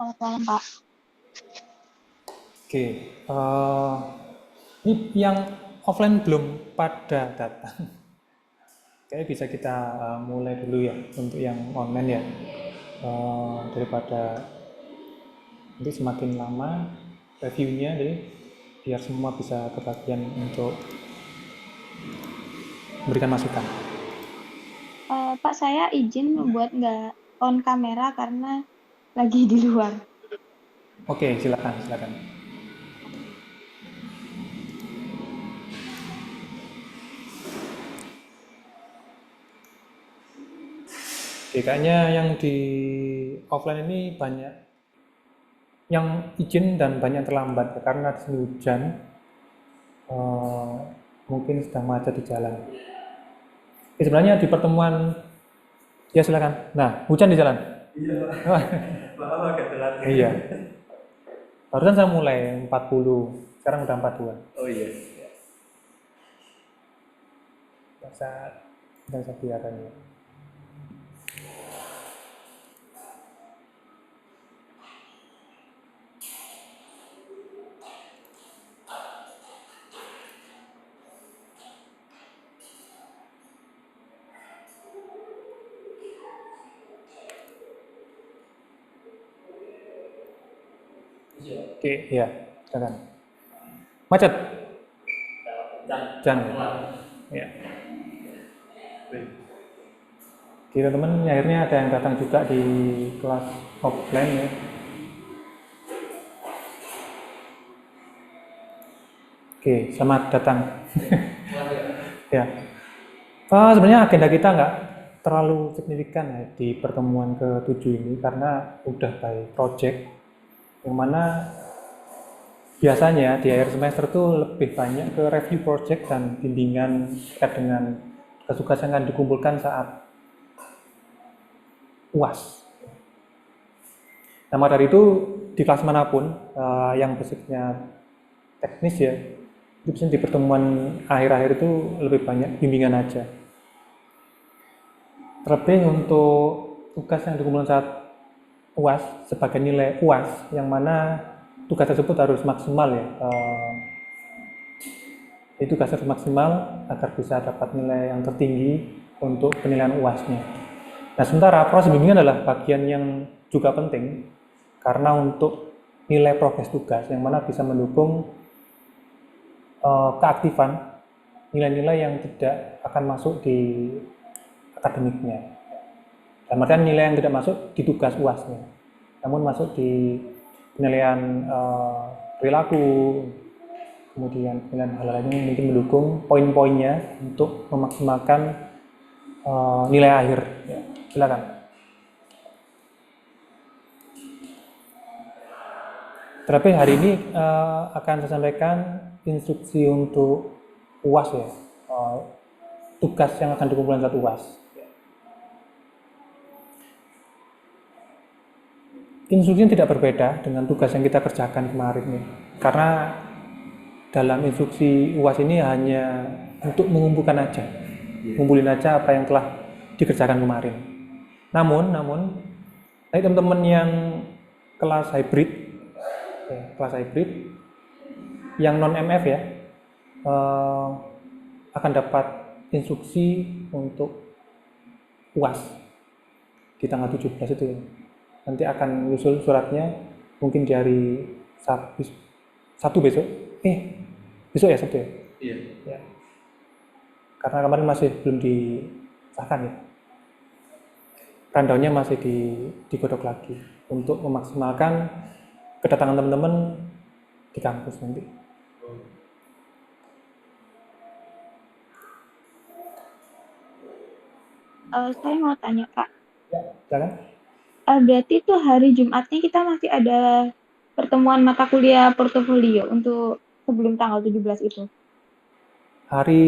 Selamat malam, Pak. Oke, ini yang offline belum pada datang. Kayaknya bisa kita mulai dulu ya untuk yang online ya. Daripada nanti semakin lama reviewnya, jadi biar semua bisa kebagian untuk memberikan masukan. Pak, saya izin buat nggak on kamera karena lagi di luar. Oke, silakan, silakan. Oke, kayaknya yang di offline ini banyak yang izin dan banyak terlambat ya, karena di sini hujan, eh, mungkin sedang macet di jalan. Sebenarnya di pertemuan, ya silakan. Nah, hujan di jalan. Iya, Wah, maaf agak telat. iya. Barusan saya mulai 40, sekarang udah 42. Oh iya. Nggak usah biarkan ya. Oke, iya, silakan. Macet? Jangan. Ya. Oke, teman-teman, akhirnya ada yang datang juga di kelas offline ya. Oke, selamat datang. Ya. Sebenarnya agenda kita nggak terlalu signifikan ya di pertemuan ke-7 ini karena udah by project, yang mana biasanya di akhir semester tuh lebih banyak ke review project dan bimbingan terkait dengan tugas yang akan dikumpulkan saat UAS. Nah, maka dari itu di kelas manapun yang basicnya teknis ya, itu biasanya di pertemuan akhir-akhir itu lebih banyak bimbingan aja. Terlebih untuk tugas yang dikumpulkan saat UAS sebagai nilai UAS, yang mana tugas tersebut harus maksimal ya. Itu tugas harus maksimal agar bisa dapat nilai yang tertinggi untuk penilaian UAS-nya. Nah, sementara proses bimbingan adalah bagian yang juga penting karena untuk nilai progres tugas yang mana bisa mendukung keaktifan nilai-nilai yang tidak akan masuk di akademiknya. Dalam artian nilai yang tidak masuk di tugas UAS-nya, namun masuk di penilaian perilaku, kemudian penilaian hal lainnya yang mungkin mendukung poin-poinnya untuk memaksimalkan nilai akhir. Ya, silakan. Terlebih hari ini akan saya sampaikan instruksi untuk UAS ya, tugas yang akan dikumpulkan saat UAS. Instruksinya tidak berbeda dengan tugas yang kita kerjakan kemarin nih, karena dalam instruksi UAS ini hanya untuk mengumpulkan aja, ngumpulin aja apa yang telah dikerjakan kemarin. Namun, teman-teman yang kelas hybrid, yang non MF ya, akan dapat instruksi untuk UAS di tanggal 17 itu ya. Nanti akan menyusul suratnya mungkin di hari Sabtu besok. Besok ya Sabtu ya? Iya. Ya. Karena kemarin masih belum disahkan ya. Rundown-nya masih digodok lagi untuk memaksimalkan kedatangan teman-teman di kampus nanti. Saya mau tanya, Pak. Ya, silakan. Berarti itu hari Jumatnya kita masih ada pertemuan mata kuliah portofolio untuk sebelum tanggal 17 itu. Hari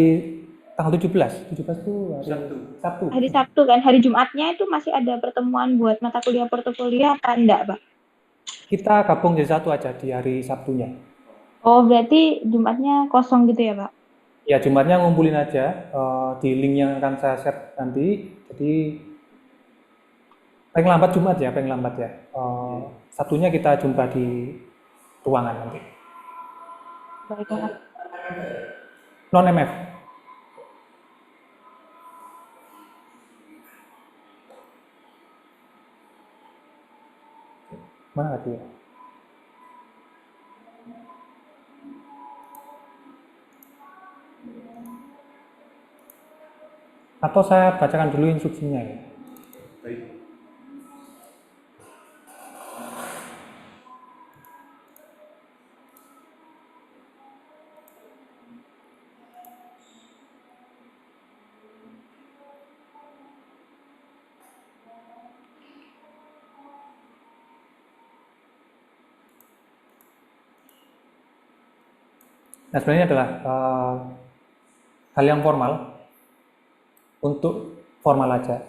tanggal 17 itu hari Sabtu. Sabtu. Hari Sabtu kan, hari Jumatnya itu masih ada pertemuan buat mata kuliah portofolio apa enggak, Pak? Kita gabung jadi satu aja di hari Sabtunya. Oh, berarti Jumatnya kosong gitu ya, Pak? Ya, Jumatnya ngumpulin aja di link yang akan saya share nanti. Jadi paling lambat Jumat ya, paling lambat ya. Sabtunya kita jumpa di ruangan nanti. Baik, Mas. Non MF. Mana tadi ya? Atau saya bacakan dulu instruksinya ya. Baik. Nah, sebenarnya adalah hal yang formal, untuk formal aja.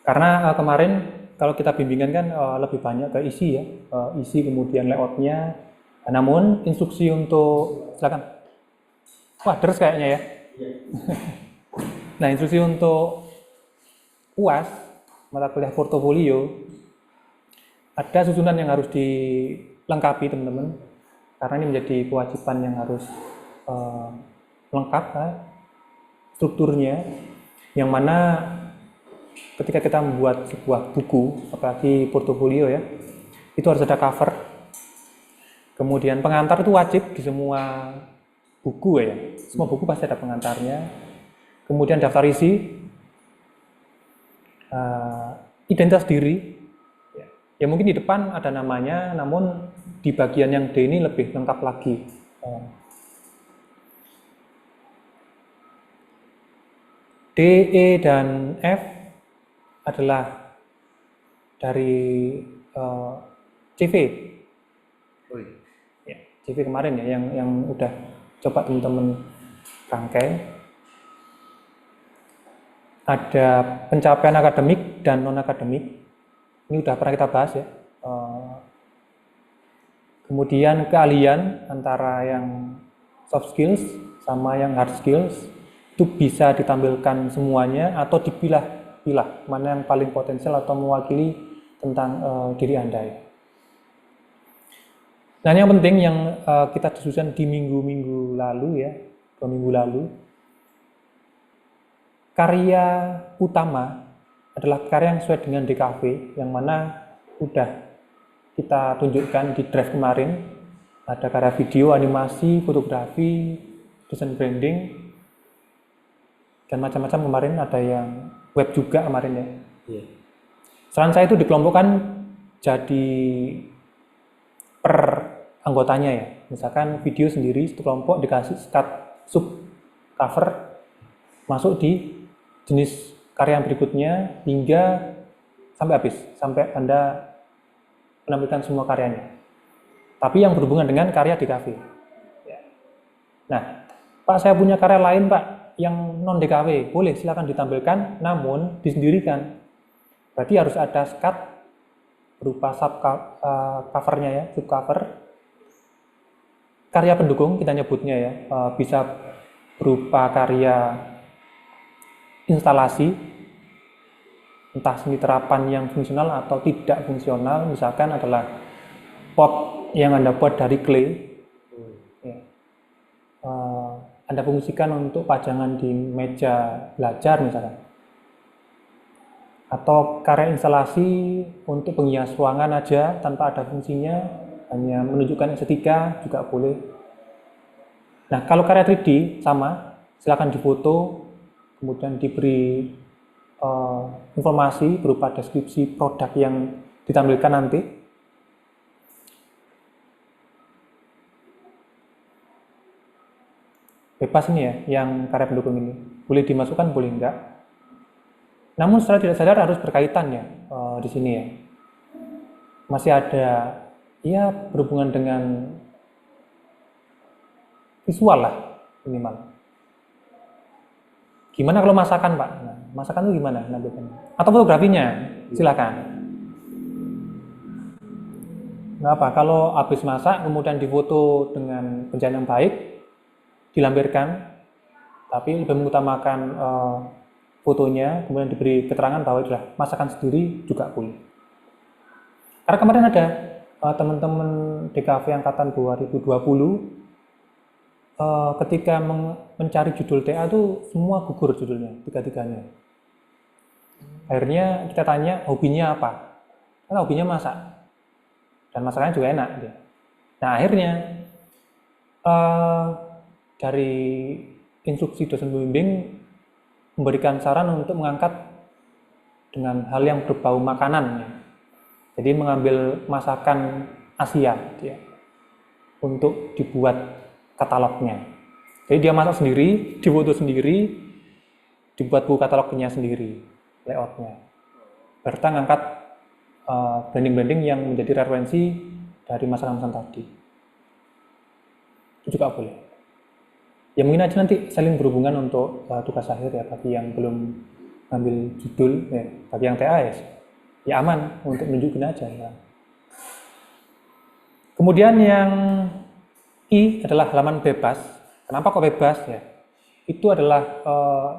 Karena kemarin kalau kita bimbingan kan lebih banyak ke isi ya, isi kemudian layoutnya. Namun instruksi untuk, silakan. Wah, deres kayaknya ya. Nah, instruksi untuk UAS, mata kuliah portofolio, ada susunan yang harus dilengkapi teman-teman. Karena ini menjadi kewajiban yang harus lengkap strukturnya, yang mana ketika kita membuat sebuah buku, apalagi portofolio ya, itu harus ada cover, kemudian pengantar itu wajib di semua buku ya, semua buku pasti ada pengantarnya, kemudian daftar isi, identitas diri, ya mungkin di depan ada namanya, namun di bagian yang D ini lebih lengkap lagi. D, E, dan F adalah dari CV. Ya, CV kemarin ya, yang udah coba teman-teman rangkai. Ada pencapaian akademik dan non-akademik. Ini udah pernah kita bahas ya. Kemudian keahlian antara yang soft skills sama yang hard skills itu bisa ditampilkan semuanya atau dipilah-pilah mana yang paling potensial atau mewakili tentang diri Anda ya. Nah, yang penting yang kita diskusikan di minggu-minggu lalu ya, 2 minggu lalu, karya utama adalah karya yang sesuai dengan DKV, yang mana udah kita tunjukkan di drive kemarin. Ada karya video, animasi, fotografi, desain branding, dan macam-macam kemarin. Ada yang web juga kemarin ya. Iya. Saran saya itu dikelompokkan jadi per anggotanya ya. Misalkan video sendiri satu kelompok dikasih sub cover, masuk di jenis karya yang berikutnya hingga sampai habis, sampai Anda menampilkan semua karyanya. Tapi yang berhubungan dengan karya DKV. Nah, Pak, saya punya karya lain Pak, yang non DKV, boleh silakan ditampilkan, namun disendirikan. Berarti harus ada skat berupa sub covernya ya, sub cover. Karya pendukung kita nyebutnya ya, bisa berupa karya instalasi, entah seni terapan yang fungsional atau tidak fungsional. Misalkan adalah pot yang Anda buat dari clay, ya. Anda fungsikan untuk pajangan di meja belajar misalkan, atau karya instalasi untuk penghias ruangan aja tanpa ada fungsinya, hanya menunjukkan estetika juga boleh. Nah, kalau karya 3D sama, silakan difoto, kemudian diberi informasi berupa deskripsi produk yang ditampilkan nanti. Bebas ini ya, yang karya pendukung ini. Boleh dimasukkan, boleh enggak. Namun secara tidak sadar harus berkaitan ya di sini ya. Masih ada ya berhubungan dengan visual lah minimal. Gimana kalau masakan Pak? Nah, masakan itu gimana? Atau fotografinya? Silakan. Nggak apa, kalau habis masak kemudian difoto dengan pencahayaan yang baik, dilampirkan, tapi lebih mengutamakan fotonya, kemudian diberi keterangan bahwa itulah masakan sendiri juga boleh. Karena kemarin ada teman-teman DKV angkatan 2020 ketika mencari judul TA itu semua gugur judulnya, tiga-tiganya. Akhirnya kita tanya hobinya apa? Karena hobinya masak. Dan masakannya juga enak. Dia. Nah akhirnya dari instruksi dosen pembimbing memberikan saran untuk mengangkat dengan hal yang berbau makanan. Jadi mengambil masakan Asia dia, untuk dibuat katalognya. Jadi dia masak sendiri, difoto sendiri, dibuat buku katalognya sendiri, layoutnya. Berta ngangkat branding-branding yang menjadi referensi dari masakan-masakan tadi. Itu juga boleh. Ya mungkin aja nanti saling berhubungan untuk tugas akhir ya bagi yang belum ambil judul, ya, bagi yang TA ya aman untuk menunjukin aja. Ya. Kemudian yang I adalah halaman bebas. Kenapa kok bebas ya? Itu adalah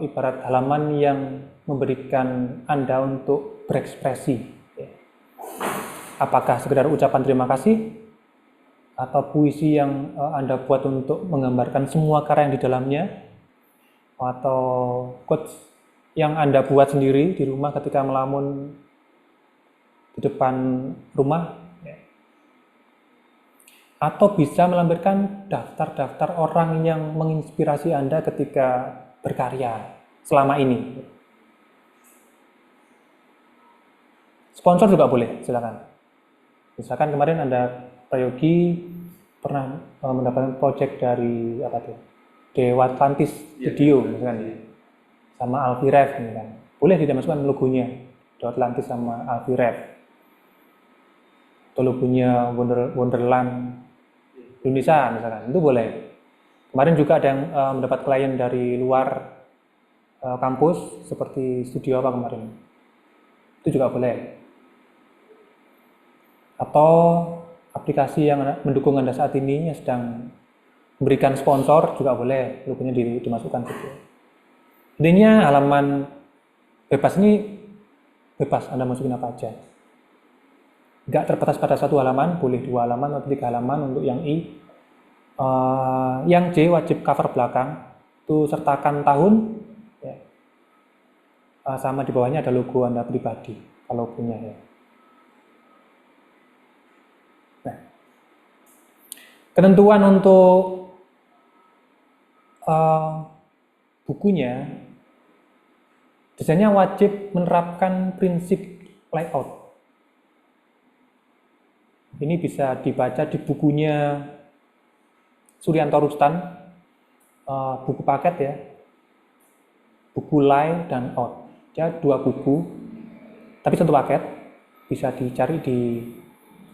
ibarat halaman yang memberikan Anda untuk berekspresi. Ya. Apakah sekedar ucapan terima kasih atau puisi yang Anda buat untuk menggambarkan semua karya yang di dalamnya, atau quotes yang Anda buat sendiri di rumah ketika melamun di depan rumah, atau bisa melampirkan daftar-daftar orang yang menginspirasi Anda ketika berkarya selama ini. Sponsor juga boleh, silakan. Misalkan kemarin ada Prayogi pernah mendapatkan project dari apa tuh, Dewa Atlantis Video, misalkan, sama Alfiref, misalkan. Boleh tidak masukkan logonya Dewa Atlantis sama Alfiref. Atau logonya Wonderland Indonesia misalkan, itu boleh. Kemarin juga ada yang mendapat klien dari luar kampus, seperti studio apa kemarin, itu juga boleh. Atau aplikasi yang mendukung Anda saat ini yang sedang memberikan sponsor juga boleh, logonya dimasukkan gitu. Intinya halaman bebas ini bebas Anda masukin apa aja. Nggak terbatas pada satu halaman, boleh 2 halaman atau 3 halaman untuk yang I. Yang J wajib cover belakang, itu sertakan tahun, ya. Sama di bawahnya ada logo Anda pribadi, kalau punya ya. Nah, ketentuan untuk bukunya, desainnya wajib menerapkan prinsip layout. Ini bisa dibaca di bukunya Suryanto Rustan, buku paket ya, buku Lay dan Out. Dia 2 buku, tapi 1 paket, bisa dicari di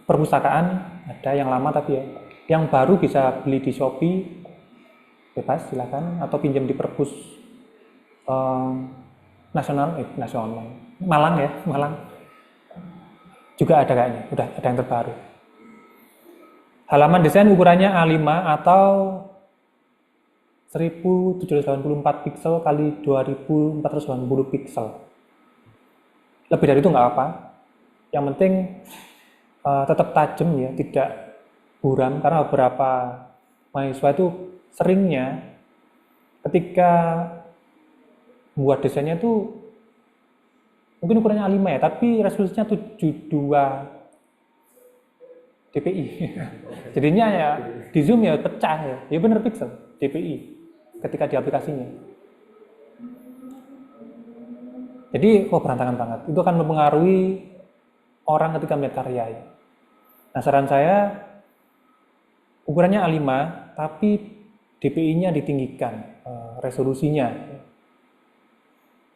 perpustakaan, ada yang lama tapi ya, yang baru bisa beli di Shopee, bebas silakan, atau pinjam di perpus nasional, Malang ya, Malang juga ada kayaknya, udah ada yang terbaru. Halaman desain ukurannya A5 atau 1784 pixel kali 2480 pixel. Lebih dari itu nggak apa. Yang penting tetap tajam ya, tidak buram, karena beberapa mahasiswa itu seringnya ketika membuat desainnya itu mungkin ukurannya A5 ya, tapi resolusinya 72 dpi. Jadinya ya di zoom ya pecah ya. Ya bener pixel dpi ketika di aplikasinya. Jadi berantakan banget. Itu akan mempengaruhi orang ketika melihat karya ya. Nah, saran saya ukurannya A5 tapi dpi-nya ditinggikan, resolusinya.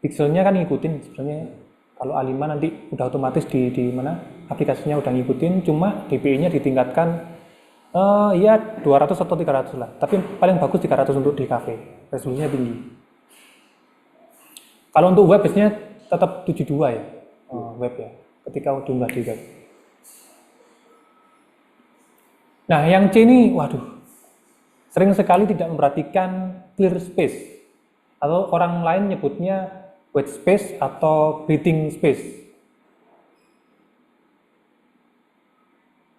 Pixelnya kan ngikutin sebenarnya. Kalau A5 nanti udah otomatis di mana aplikasinya udah ngikutin, cuma dpi-nya ditingkatkan ya 200 atau 300 lah. Tapi paling bagus 300 untuk DKV, resolusinya tinggi. Kalau untuk web biasanya tetap 72 ya, web ya, ketika diunggah di web. Nah, yang C ini, waduh, sering sekali tidak memperhatikan clear space, atau orang lain nyebutnya white space atau breathing space.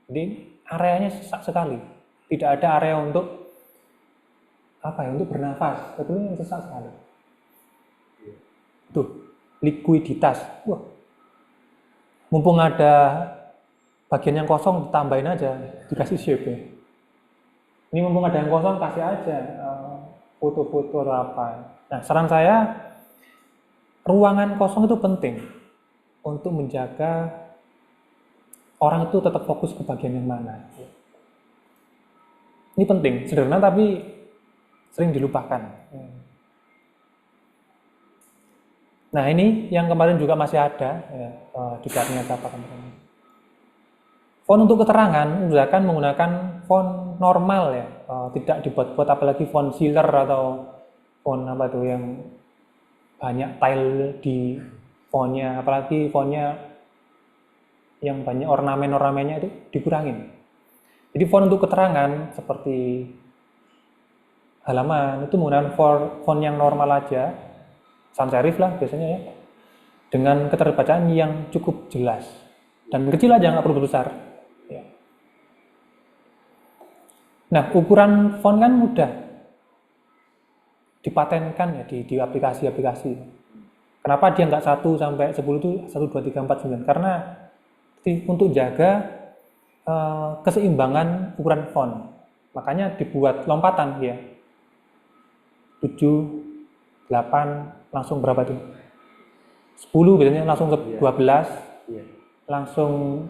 Jadi areanya sesak sekali. Tidak ada area untuk untuk bernafas. Itu sesak sekali. Tuh, likuiditas. Wah. Mumpung ada bagian yang kosong, ditambahin aja, dikasih shape ya. Ini mumpung ada yang kosong, kasih aja foto-foto atau apa. Nah, saran saya, ruangan kosong itu penting untuk menjaga orang itu tetap fokus ke bagian yang mana. Ini penting, sederhana tapi sering dilupakan. Nah, ini yang kemarin juga masih ada ya, di karya apa kemarin. Font untuk keterangan usahakan menggunakan font normal ya, tidak dibuat-buat apalagi font sealer atau font apa tuh yang banyak tile di fontnya, apalagi fontnya yang banyak ornamen-ornamennya itu dikurangin. Jadi font untuk keterangan seperti halaman itu menggunakan font yang normal aja, sans serif lah biasanya ya, dengan keterbacaan yang cukup jelas dan kecil aja, nggak perlu besar. Ya. Nah, ukuran font kan mudah dipatenkan ya di aplikasi-aplikasi. Kenapa dia nggak 1 sampai 10 itu 1, 2, 3, 4, 9? Karena untuk jaga keseimbangan ukuran font, makanya dibuat lompatan ya. 7, 8, langsung berapa tuh? 10 biasanya langsung ke 12, langsung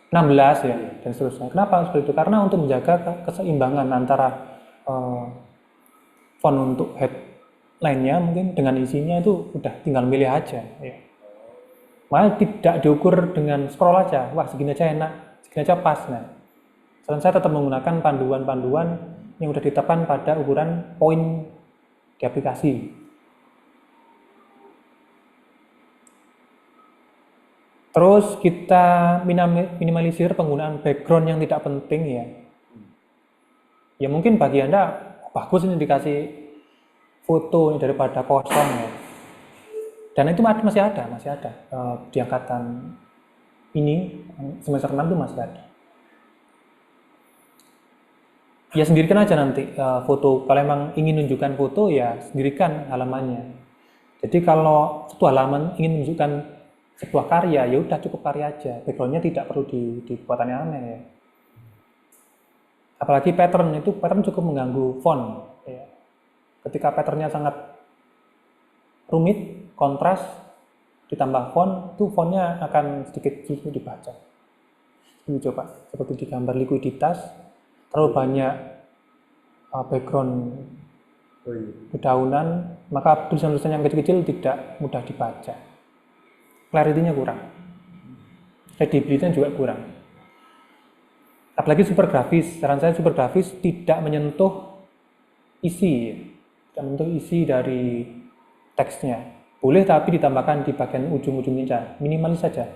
16 ya, dan seterusnya. Kenapa seperti itu? Karena untuk menjaga keseimbangan antara font untuk headline-nya mungkin dengan isinya itu udah tinggal milih aja ya. Makanya tidak diukur dengan scroll aja, wah segini aja enak, segini aja pas. Nah, saran saya tetap menggunakan panduan-panduan yang sudah ditetapkan pada ukuran poin di aplikasi. Terus kita minimalisir penggunaan background yang tidak penting ya. Ya mungkin bagi Anda bagus ini dikasih foto daripada kosong ya. Dan itu masih ada di angkatan ini semester 6 itu masih ada. Ya sendirikan aja nanti foto. Kalau emang ingin menunjukkan foto ya sendirikan halamannya. Jadi kalau satu halaman ingin menunjukkan sebuah karya, ya udah cukup karya aja. Backgroundnya tidak perlu dibuat aneh-aneh ya. Apalagi pattern cukup mengganggu font. Ya. Ketika patternnya sangat rumit, kontras, ditambah font, tuh fontnya akan sedikit sulit dibaca. Ini coba seperti di gambar likuiditas. Terlalu banyak background dedaunan, maka tulisan-tulisan yang kecil-kecil tidak mudah dibaca. Clarity-nya kurang. Readability-nya juga kurang. Apalagi super grafis, saran saya super grafis tidak menyentuh isi dari teksnya. Boleh tapi ditambahkan di bagian ujung-ujungnya saja, minimalis saja.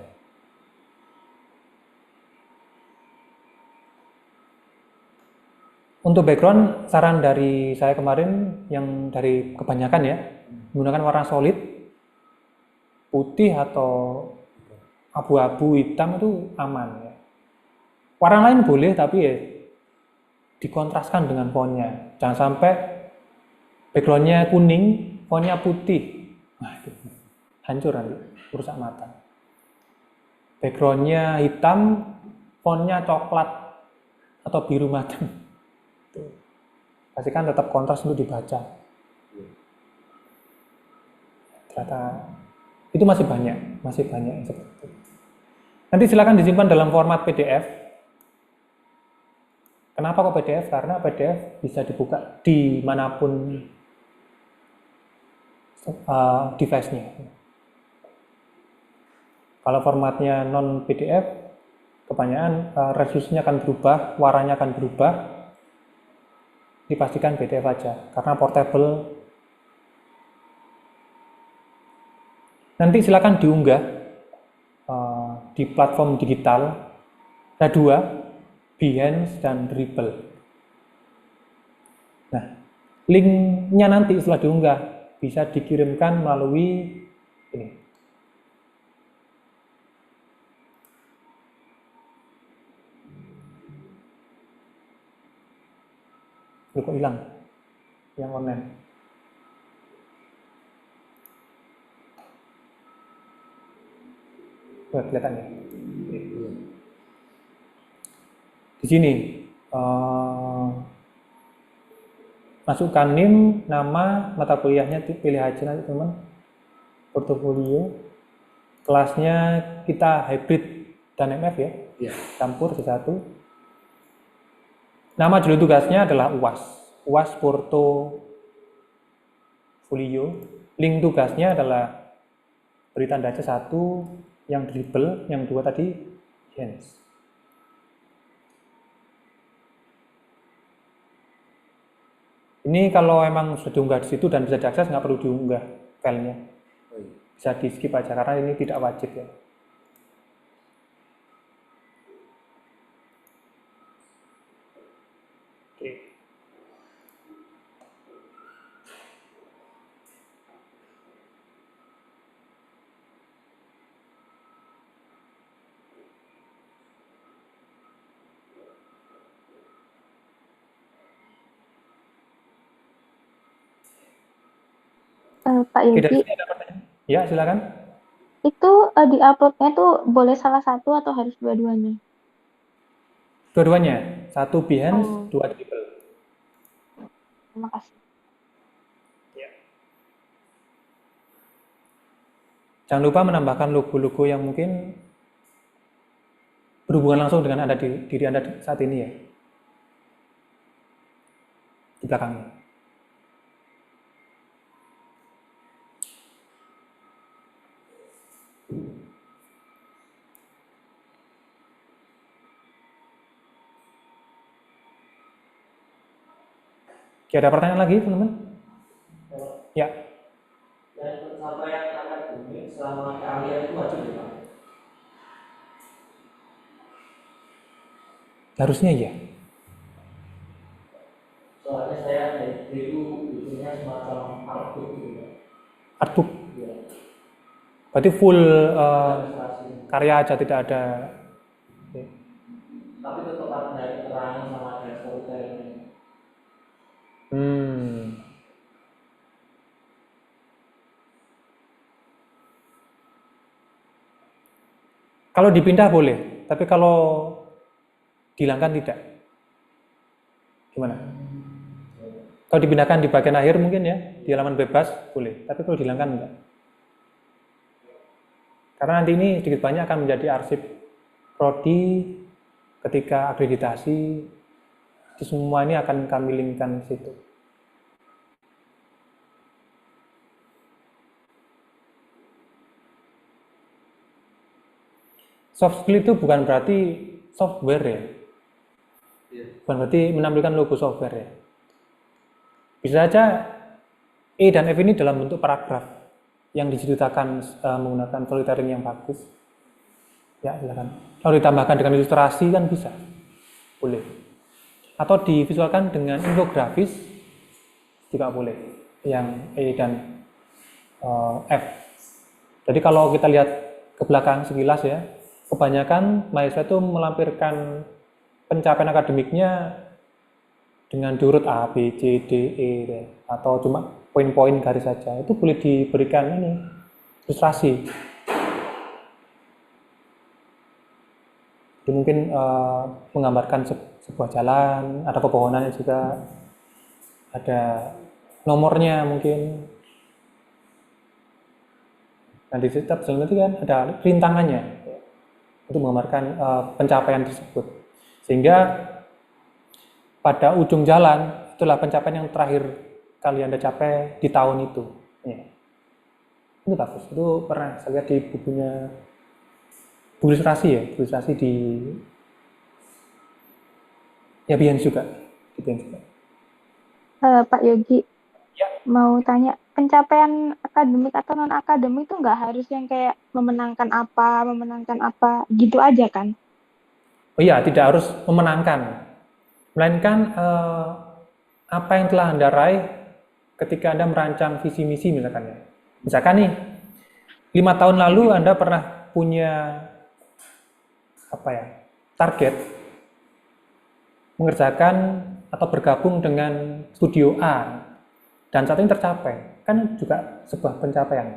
Untuk background, saran dari saya kemarin yang dari kebanyakan ya, menggunakan warna solid, putih atau abu-abu hitam itu aman ya. Warna lain boleh tapi ya dikontraskan dengan fontnya. Jangan sampai backgroundnya kuning, fontnya putih. Nah, itu hancur nanti, rusak mata. Backgroundnya hitam, fontnya coklat atau biru matang. Pastikan tetap kontras untuk dibaca. Ternyata itu masih banyak yang seperti itu. Nanti silakan disimpan dalam format PDF. Kenapa kok PDF? Karena PDF bisa dibuka dimanapun device-nya. Kalau formatnya non PDF, kebanyakan resolusinya akan berubah, warnanya akan berubah. Dipastikan PDF aja, karena portable. Nanti silakan diunggah di platform digital. Ada 2, Behance dan Dribbble. Nah, linknya nanti setelah diunggah bisa dikirimkan melalui ini. kok hilang yang online. Kelihatan ya. Di sini masukkan NIM, nama, mata kuliahnya, pilih aja nanti teman, portofolio, kelasnya kita hybrid dan MF ya, campur satu. Nama judul tugasnya adalah UAS portofolio. Link tugasnya adalah beri tanda aja 1, yang dribble, yang 2 tadi hands. Ini kalau emang sudah diunggah di situ dan bisa diakses, nggak perlu diunggah filenya. Bisa di skip aja karena ini tidak wajib ya. Oke. Pak Oke, dari Yogi, sini ada pertanyaan? Ya, silakan. itu di-uploadnya tuh boleh salah satu atau harus dua-duanya? Dua-duanya, 1 Behance, Oh, 2 Dribble. terima kasih. Ya. Jangan lupa menambahkan logo-logo yang mungkin berhubungan langsung dengan diri Anda saat ini ya. Di belakangnya. Oke, ada pertanyaan lagi teman-teman? Ya. Dan pencapaian akademik selama kalian itu wajib ya Pak? Harusnya ya. Soalnya saya itu bikinnya semacam artbook gitu Pak. Artbook. Ya. Berarti full Ilustrasi. karya aja, tidak ada. Oke. Tapi tetap ada keterangan sama ada storytelling. Kalau dipindah boleh, tapi kalau dihilangkan tidak. Gimana? Kalau dipindahkan di bagian akhir mungkin ya, di halaman bebas boleh, tapi kalau dihilangkan enggak. Karena nanti ini sedikit banyak akan menjadi arsip prodi ketika akreditasi, semua ini akan kami linkkan di situ. Soft skill itu bukan berarti software ya. Bukan berarti menampilkan logo software ya. Bisa saja E dan F ini dalam bentuk paragraf yang diceritakan menggunakan storytelling yang bagus. Ya, silakan. Kalau ditambahkan dengan ilustrasi kan bisa. Boleh. Atau divisualkan dengan infografis juga boleh. Yang E dan F. Jadi kalau kita lihat ke belakang sekilas ya, kebanyakan mahasiswa itu melampirkan pencapaian akademiknya dengan diurut A, B, C, D, E, atau cuma poin-poin garis saja. Itu boleh diberikan ini ilustrasi. Jadi mungkin menggambarkan sebuah jalan, ada pepohonannya juga, ada nomornya mungkin. Nah di setiap jalan itu kan ada rintangannya untuk menggambarkan pencapaian tersebut. Sehingga pada ujung jalan itulah pencapaian yang terakhir kali Anda capai di tahun itu. Ya. Itu bagus. Itu pernah saya lihat di bukunya buku ilustrasi ya, buku ilustrasi di ya Behance juga, di Behance juga. Pak Yogi, Ya. mau tanya, pencapaian akademik atau non akademik itu nggak harus yang kayak memenangkan apa gitu aja kan? Oh iya, tidak harus memenangkan, melainkan apa yang telah Anda raih ketika Anda merancang visi misi misalkan ya. Misalkan nih, 5 tahun lalu Anda pernah punya target mengerjakan atau bergabung dengan studio A dan saat ini tercapai, kan juga sebuah pencapaian.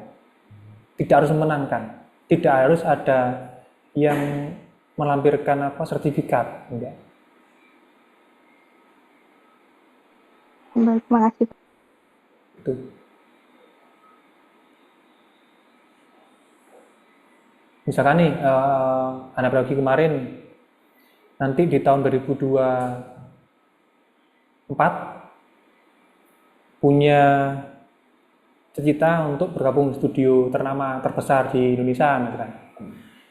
Tidak harus memenangkan, tidak harus ada yang melampirkan sertifikat, enggak. Baik, terima kasih. Itu. Misalkan nih, anak biologi kemarin, nanti di tahun 2024 punya cita untuk bergabung di studio ternama terbesar di Indonesia, misalkan.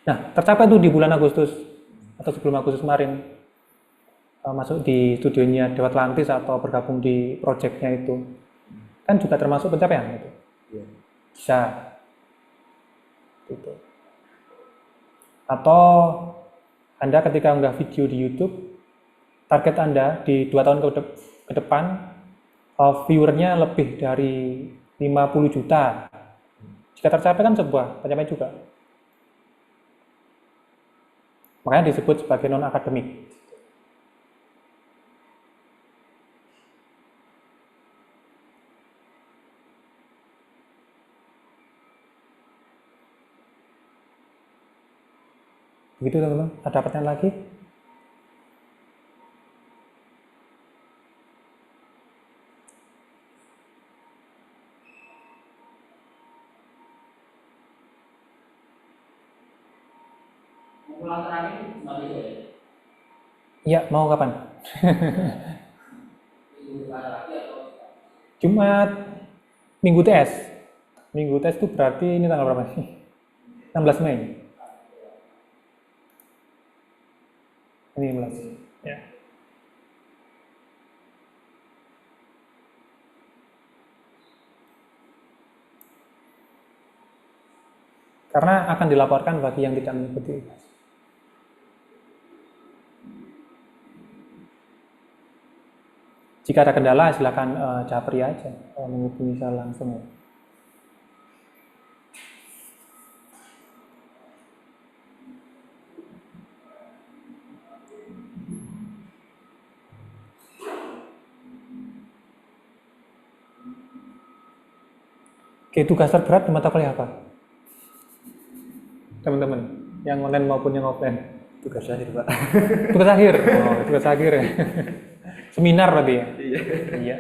Nah, tercapai tuh di bulan Agustus atau sebelum Agustus kemarin, masuk di studionya Dewa Atlantis atau bergabung di projectnya itu, kan juga termasuk pencapaian gitu. Bisa. Gitu. Atau Anda ketika unggah video di YouTube, target Anda di 2 tahun ke depan, viewernya lebih dari 50 juta. Jika tercapai kan sebuah pencapaian juga. Makanya disebut sebagai non-akademik. Begitu teman-teman, ada pertanyaan lagi? Pulang terakhir cuma besok ya? Iya, mau kapan? Minggu depan lagi atau Jumat, Minggu tes. Minggu tes itu berarti ini tanggal berapa sih? 16 Mei. Ini 16. Ya. Karena akan dilaporkan bagi yang tidak mengikuti. Jika ada kendala, silakan japri aja, menghubungi saya langsung ya. Oke, tugas terberat di mata kuliah apa? Teman-teman, yang online maupun yang offline. Tugas akhir, Pak. Tugas akhir. Oh, tugas akhir ya. Seminar berarti ya? Iya.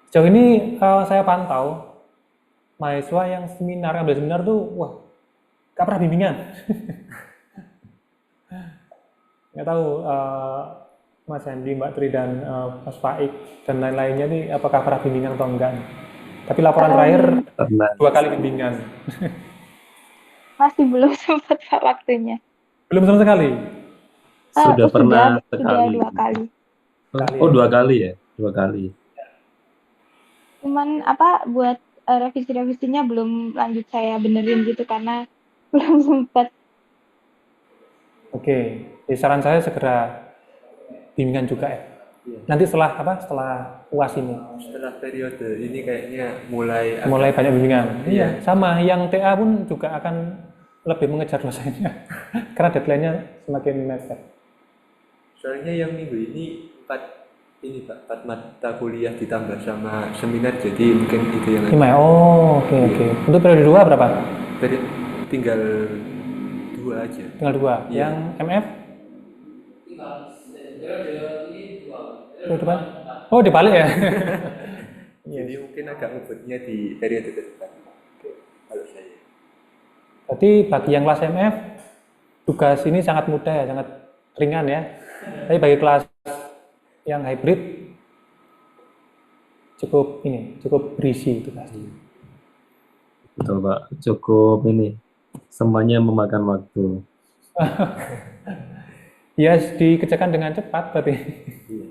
Sejauh ini saya pantau mahasiswa yang ambil seminar tuh, wah, gak pernah bimbingan. Nggak tahu Mas Hendy, Mbak Tri, dan Mas Faik dan lain-lainnya nih apakah pernah bimbingan atau enggak? Tapi laporan terakhir Pernah. 2 kali bimbingan. Masih belum sempat Pak waktunya. Belum sama sekali. Sudah pernah sudah sekali. 2 kali. Oh, 2 kali ya? 2 kali. Cuman buat revisi-revisinya belum lanjut saya benerin gitu karena belum sempat. Oke, jadi saran saya segera bimbingan juga ya. Iya. Nanti setelah UAS ini. Setelah periode ini kayaknya mulai Banyak bimbingan. Iya. Sama yang TA pun juga akan lebih mengejar dosennya karena deadline-nya semakin mepet. Soalnya yang minggu ini 4 mata kuliah ditambah sama seminar, jadi mungkin itu yang 5 ya? Oh, oke. Untuk periode 2 berapa? tinggal 2 aja. Tinggal 2. Iya. Yang MF? tinggal periode ini dua. Periode depan? Oh, dibalik ya? Jadi mungkin agak ngebutnya di periode depan. Kalau saya. Berarti bagi yang kelas MF, tugas ini sangat mudah ya, sangat ringan ya. Tapi bagi kelas yang hybrid, cukup berisi tugasnya. Betul Pak, cukup ini, semuanya memakan waktu. Ya, dikerjakan dengan cepat berarti. Iya.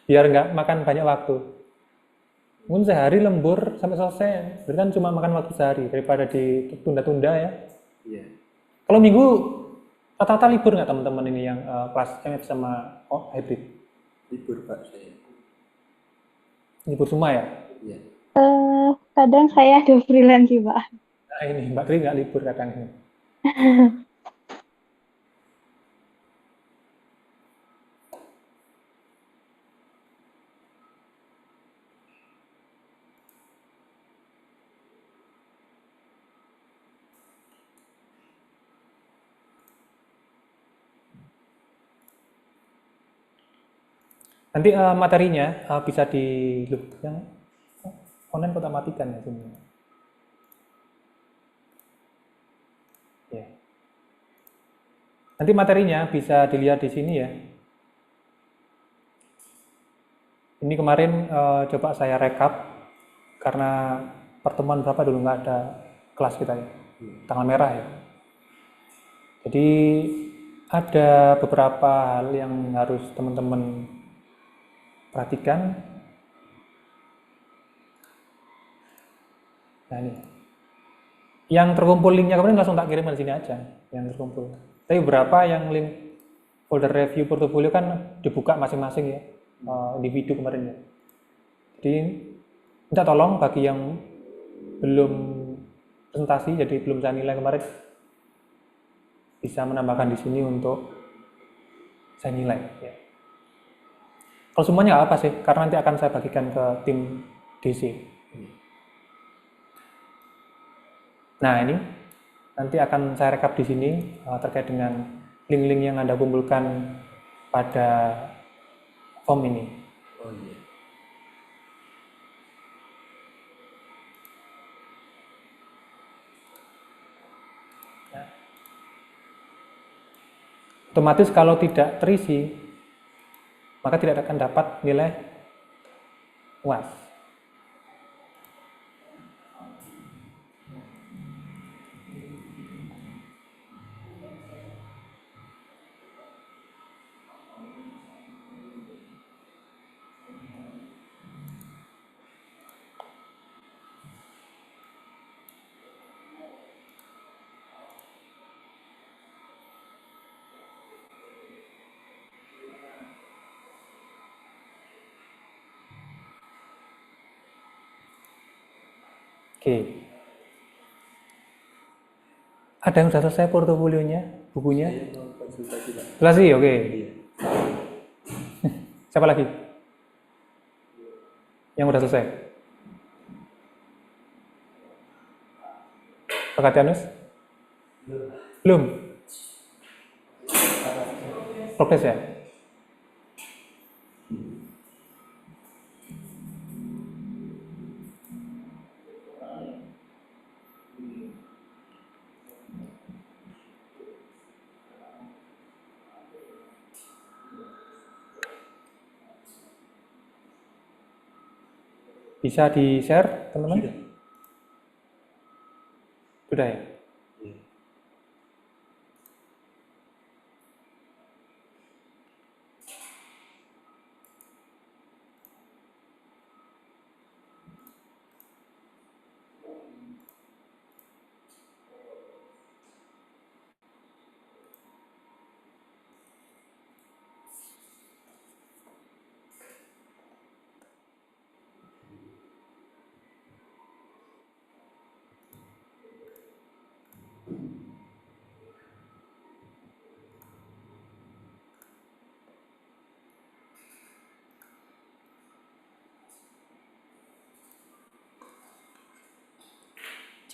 Biar nggak makan banyak waktu. Mungkin sehari lembur sampai selesai, berarti kan cuma makan waktu sehari daripada ditunda-tunda ya. Iya. Kalau minggu rata-rata libur nggak teman-teman ini yang kelas MF sama hybrid? Libur Pak saya. Libur semua ya? Iya. Kadang saya ada freelance sih Pak. Nah ini Mbak Tri nggak libur kadang ini. Nanti materinya bisa di yang online kok tak matikan ya sini. Ya. Nanti materinya bisa dilihat di sini ya. Ini kemarin coba saya rekap karena pertemuan berapa dulu nggak ada kelas kita ya, tanggal merah ya. Jadi ada beberapa hal yang harus teman-teman perhatikan. Nah ini, yang terkumpul linknya kemarin langsung tak kirim di sini aja, yang terkumpul. Tapi beberapa yang link folder review portofolio kan dibuka masing-masing ya, individu kemarin ya. Jadi minta tolong bagi yang belum presentasi, jadi belum saya nilai kemarin, bisa menambahkan di sini untuk saya nilai. Ya. Kalau semuanya nggak apa sih, karena nanti akan saya bagikan ke tim DC. Nah ini nanti akan saya rekap di sini terkait dengan link-link yang Anda kumpulkan pada form ini. Oh iya. Otomatis kalau tidak terisi, maka tidak akan dapat nilai UAS. Oke. Ada yang sudah selesai portofolionya, bukunya? Saya mau konsultasi Pak. Konsultasi, oke. Iya. Siapa lagi? Yang sudah selesai? Pak Katianus? Belum? Progres ya? Bisa di-share, teman-teman? Sudah. Sudah ya? Iya.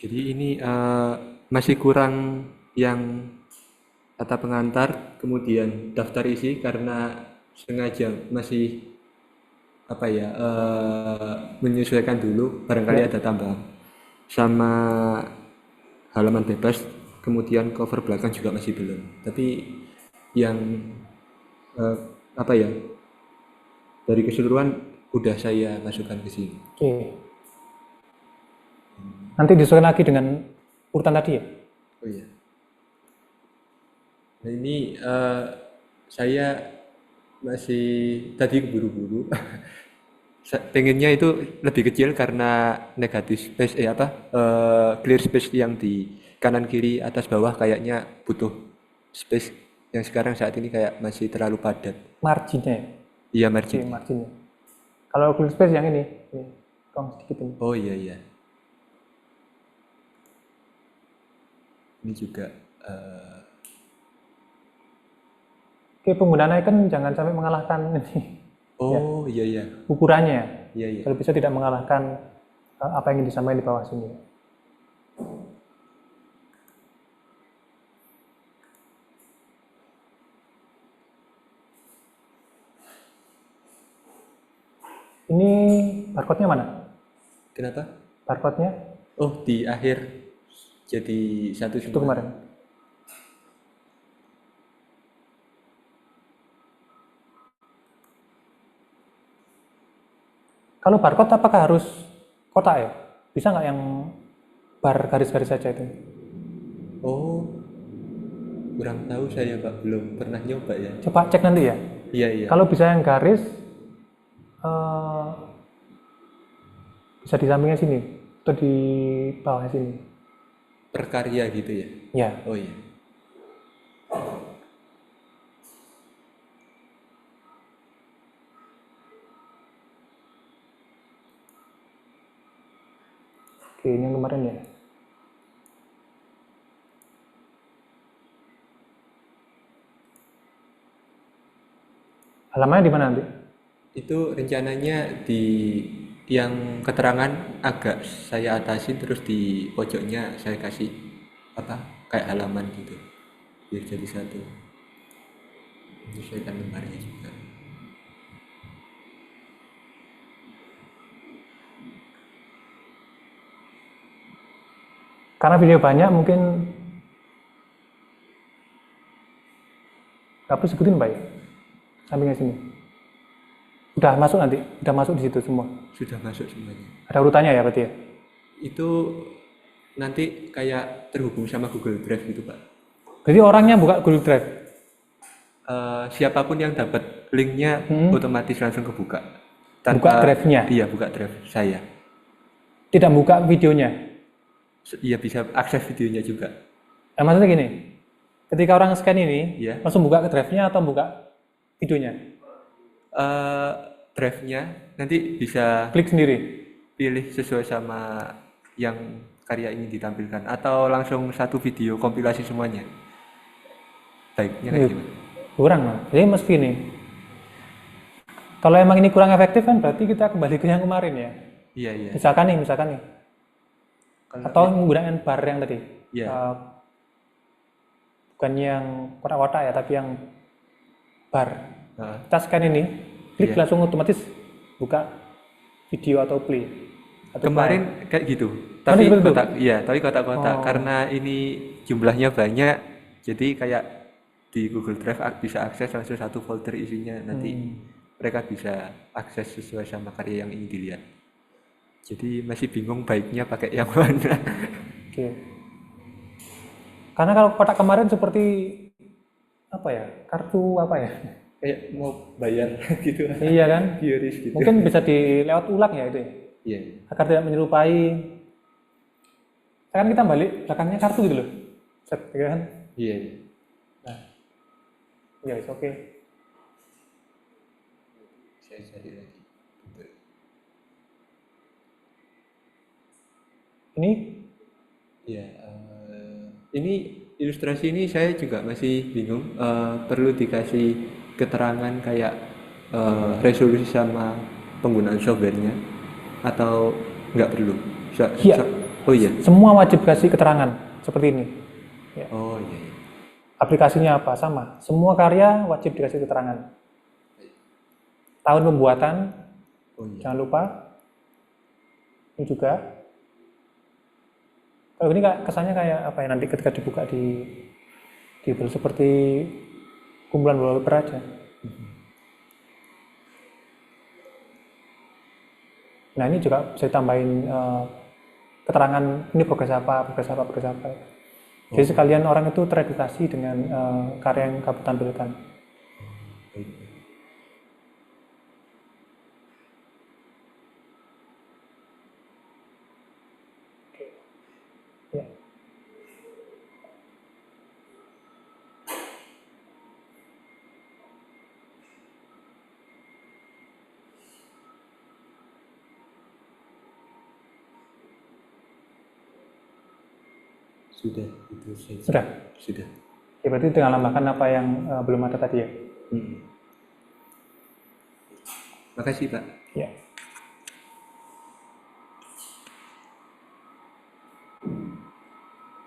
Jadi ini masih kurang yang kata pengantar, kemudian daftar isi karena sengaja masih apa ya menyesuaikan dulu, barangkali ada tambahan. Sama halaman bebas, kemudian cover belakang juga masih belum. Tapi yang eh, apa ya dari keseluruhan udah saya masukkan ke sini. Oke. Nanti disesuaikan lagi dengan urutan tadi ya? Oh iya. Nah ini saya masih tadi keburu-buru. Pengennya itu lebih kecil karena negatif space clear space yang di kanan kiri atas bawah kayaknya butuh space yang sekarang saat ini kayak masih terlalu padat. Marginnya ya? Iya Oke, margin. marginnya. Kalau clear space yang ini tolong sedikit ini. Oh iya iya. Ini juga Oke, penggunaan icon jangan sampai mengalahkan ini oh iya iya. ukurannya. Iya iya. Kalau bisa tidak mengalahkan apa yang ingin disampaikan di bawah sini. Ini barcode-nya mana? Kenapa? Barcode-nya Oh, di akhir jadi satu itu semua. kemarin. Kalau barcode apakah harus kotak ya? Bisa nggak yang bar garis-garis saja itu? Oh, kurang tahu saya Pak, belum pernah nyoba ya. Coba cek nanti ya. Iya, iya. Kalau bisa yang garis, eh, bisa di sampingnya sini atau di bawahnya sini. Per karya gitu ya. Ya, Oh iya. oke ini yang kemarin ya. Halamannya di mana nanti? Itu rencananya di yang keterangan agak saya atasin, terus di pojoknya saya kasih apa kayak halaman gitu biar jadi satu, menyesuaikan lembarnya juga. Karena video banyak mungkin nggak perlu sebutin Pak ya. Sampingnya sini. Udah masuk nanti, udah masuk di situ semua. Sudah masuk semuanya. Ada urutannya ya berarti ya. Itu nanti kayak terhubung sama Google Drive gitu Pak. Berarti orangnya buka Google Drive. Siapapun yang dapat linknya otomatis langsung kebuka. Buka drive-nya? Iya, buka drive saya. Tidak buka videonya. Iya, bisa akses videonya juga. Maksudnya gini, ketika orang scan ini, Iya. langsung buka ke drive-nya atau buka videonya? Drive-nya nanti bisa Klik sendiri. pilih sesuai sama yang karya ini ditampilkan, atau langsung satu video kompilasi semuanya. Baiknya kayak gimana? Kurang lah. Jadi mesti nih. Kalau emang ini kurang efektif kan berarti kita kembali ke yang kemarin ya. Iya, iya. Misalkan nih. Kalau Atau menggunakan bar yang tadi. Iya. Bukan yang kotak-kotak ya, tapi yang bar. Nah, Kita scan ini, klik Iya. langsung otomatis buka video atau play. Atau kemarin kayak gitu. Oh, Tapi seperti itu? kotak, iya, tapi kotak-kotak Oh. karena ini jumlahnya banyak, jadi kayak di Google Drive bisa akses langsung satu folder isinya. Nanti mereka bisa akses sesuai sama karya yang ingin dilihat. Jadi masih bingung baiknya pakai yang mana. Oke. Karena kalau kotak kemarin seperti apa ya? Kartu apa ya? Kayak mau bayar gitu. Iya kan? Qris gitu. Mungkin bisa dilewat ulang ya itu ya. Iya. Agar tidak menyerupai. Kan kita balik belakangnya kartu gitu loh. Set, gitu kan? Iya, iya. Nah. Ya, oke. Saya cari lagi. Bentar. Ini Ya, ini ilustrasi ini saya juga masih bingung. Perlu dikasih keterangan kayak resolusi sama penggunaan softwarenya atau nggak perlu? Iya. Oh iya. semua wajib kasih keterangan seperti ini. Ya. Oh iya, iya. Aplikasinya apa? Sama. Semua karya wajib dikasih keterangan. Tahun pembuatan, Oh iya. jangan lupa. Ini juga. Kalau ini kesannya kayak apa ya nanti ketika dibuka di seperti kumpulan wallpaper aja. Nah ini juga bisa ditambahin keterangan ini progres apa. Jadi sekalian orang itu teredukasi dengan karya yang kamu tampilkan. Baik. Ya. Sudah, itu saja. Sudah. Sudah. Ya berarti tinggal tambahkan apa yang belum ada tadi ya. Makasih Pak. Ya.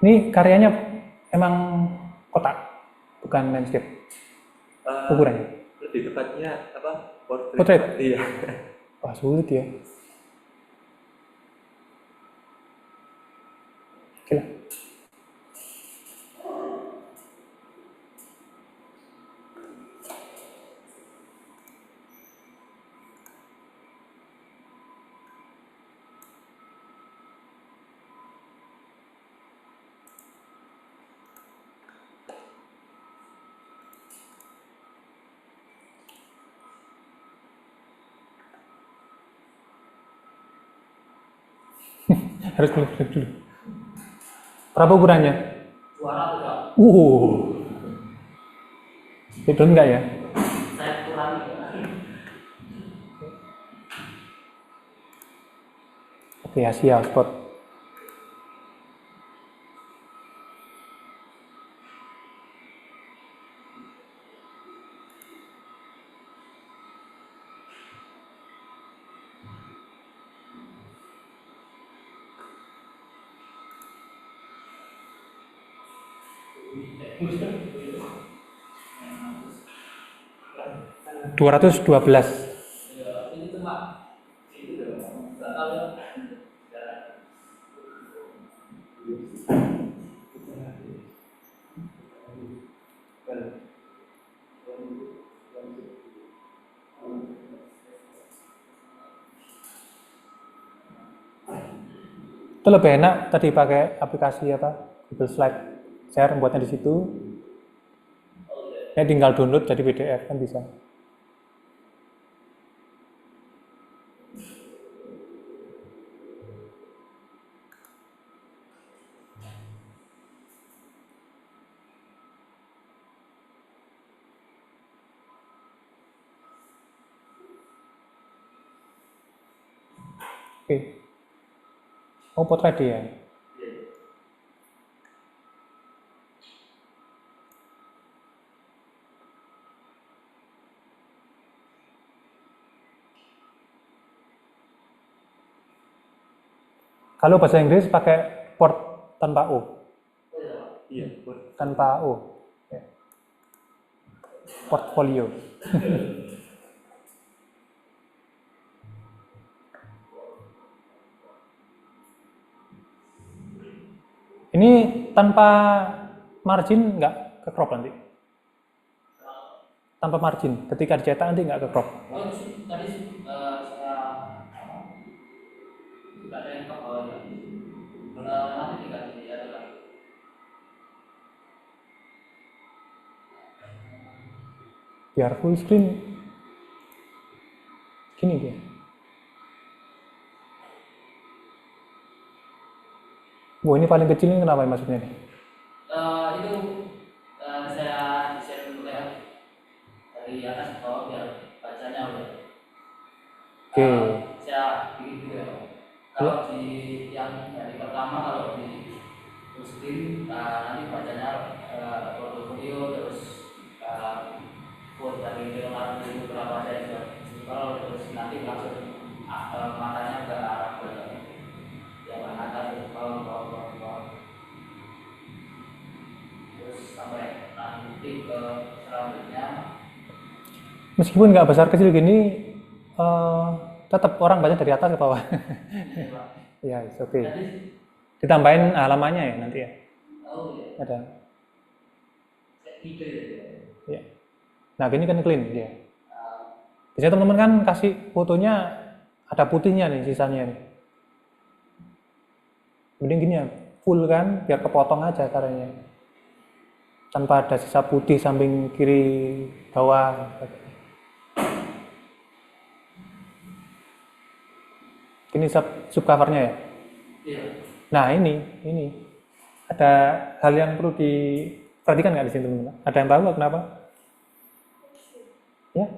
Ini karyanya emang kotak, bukan landscape ukurannya. Lebih tepatnya apa? Portrait. Iya. Wah, sulit ya. Oke lah. Harus klik dulu. Berapa ukurannya? 200 Pak. Betul enggak ya? Saya kurangi. Oke, Asia spot. $212. Ini cuma itu loh. Enggak tahu ya. Itu lebih enak tadi pakai aplikasi apa? Google Slide. Share buatnya di situ. Ini tinggal download jadi PDF kan bisa. Oke. Oh, potret dia. Kalau bahasa Inggris pakai port tanpa O. Iya. Tanpa O. Ya. Portfolio. Ini tanpa margin nggak ke crop nanti? Tanpa margin, ketika dicetak nanti nggak ke crop? Oh, itu tadi saya sudah ada yang ke bawah ya. Nanti tinggal diatur lagi. Biar full screen gini dia. Wah, ini paling kecil ini kenapa ya maksudnya nih? Itu saya desain layout dari atas ke bawah biar bacanya udah. Oke. Saya bikin gitu ya. Kalau di yang dari pertama kalau di full screen nanti bacanya portfolio terus quote dari Leonardo itu berapa saya juga. Kalau terus nanti langsung matanya ke arah ke yang atas ke bawah. Terus sampai nanti ke selanjutnya. Meskipun nggak besar kecil gini, tetap orang baca dari atas ke bawah. Ya, yes, oke. Ditambahin halamannya ya nanti ya. Oh ya. Ada. Ide ya. Ya. Nah, gini kan clean dia. Biasanya teman-teman kan kasih fotonya ada putihnya nih sisanya nih. Mending gini ya, full kan, biar kepotong aja caranya. Tanpa ada sisa putih samping kiri bawah. Ini subcovernya ya. Iya. Nah ini ada hal yang perlu diperhatikan nggak di sini teman-teman? Ada yang tahu nggak kenapa? Ya?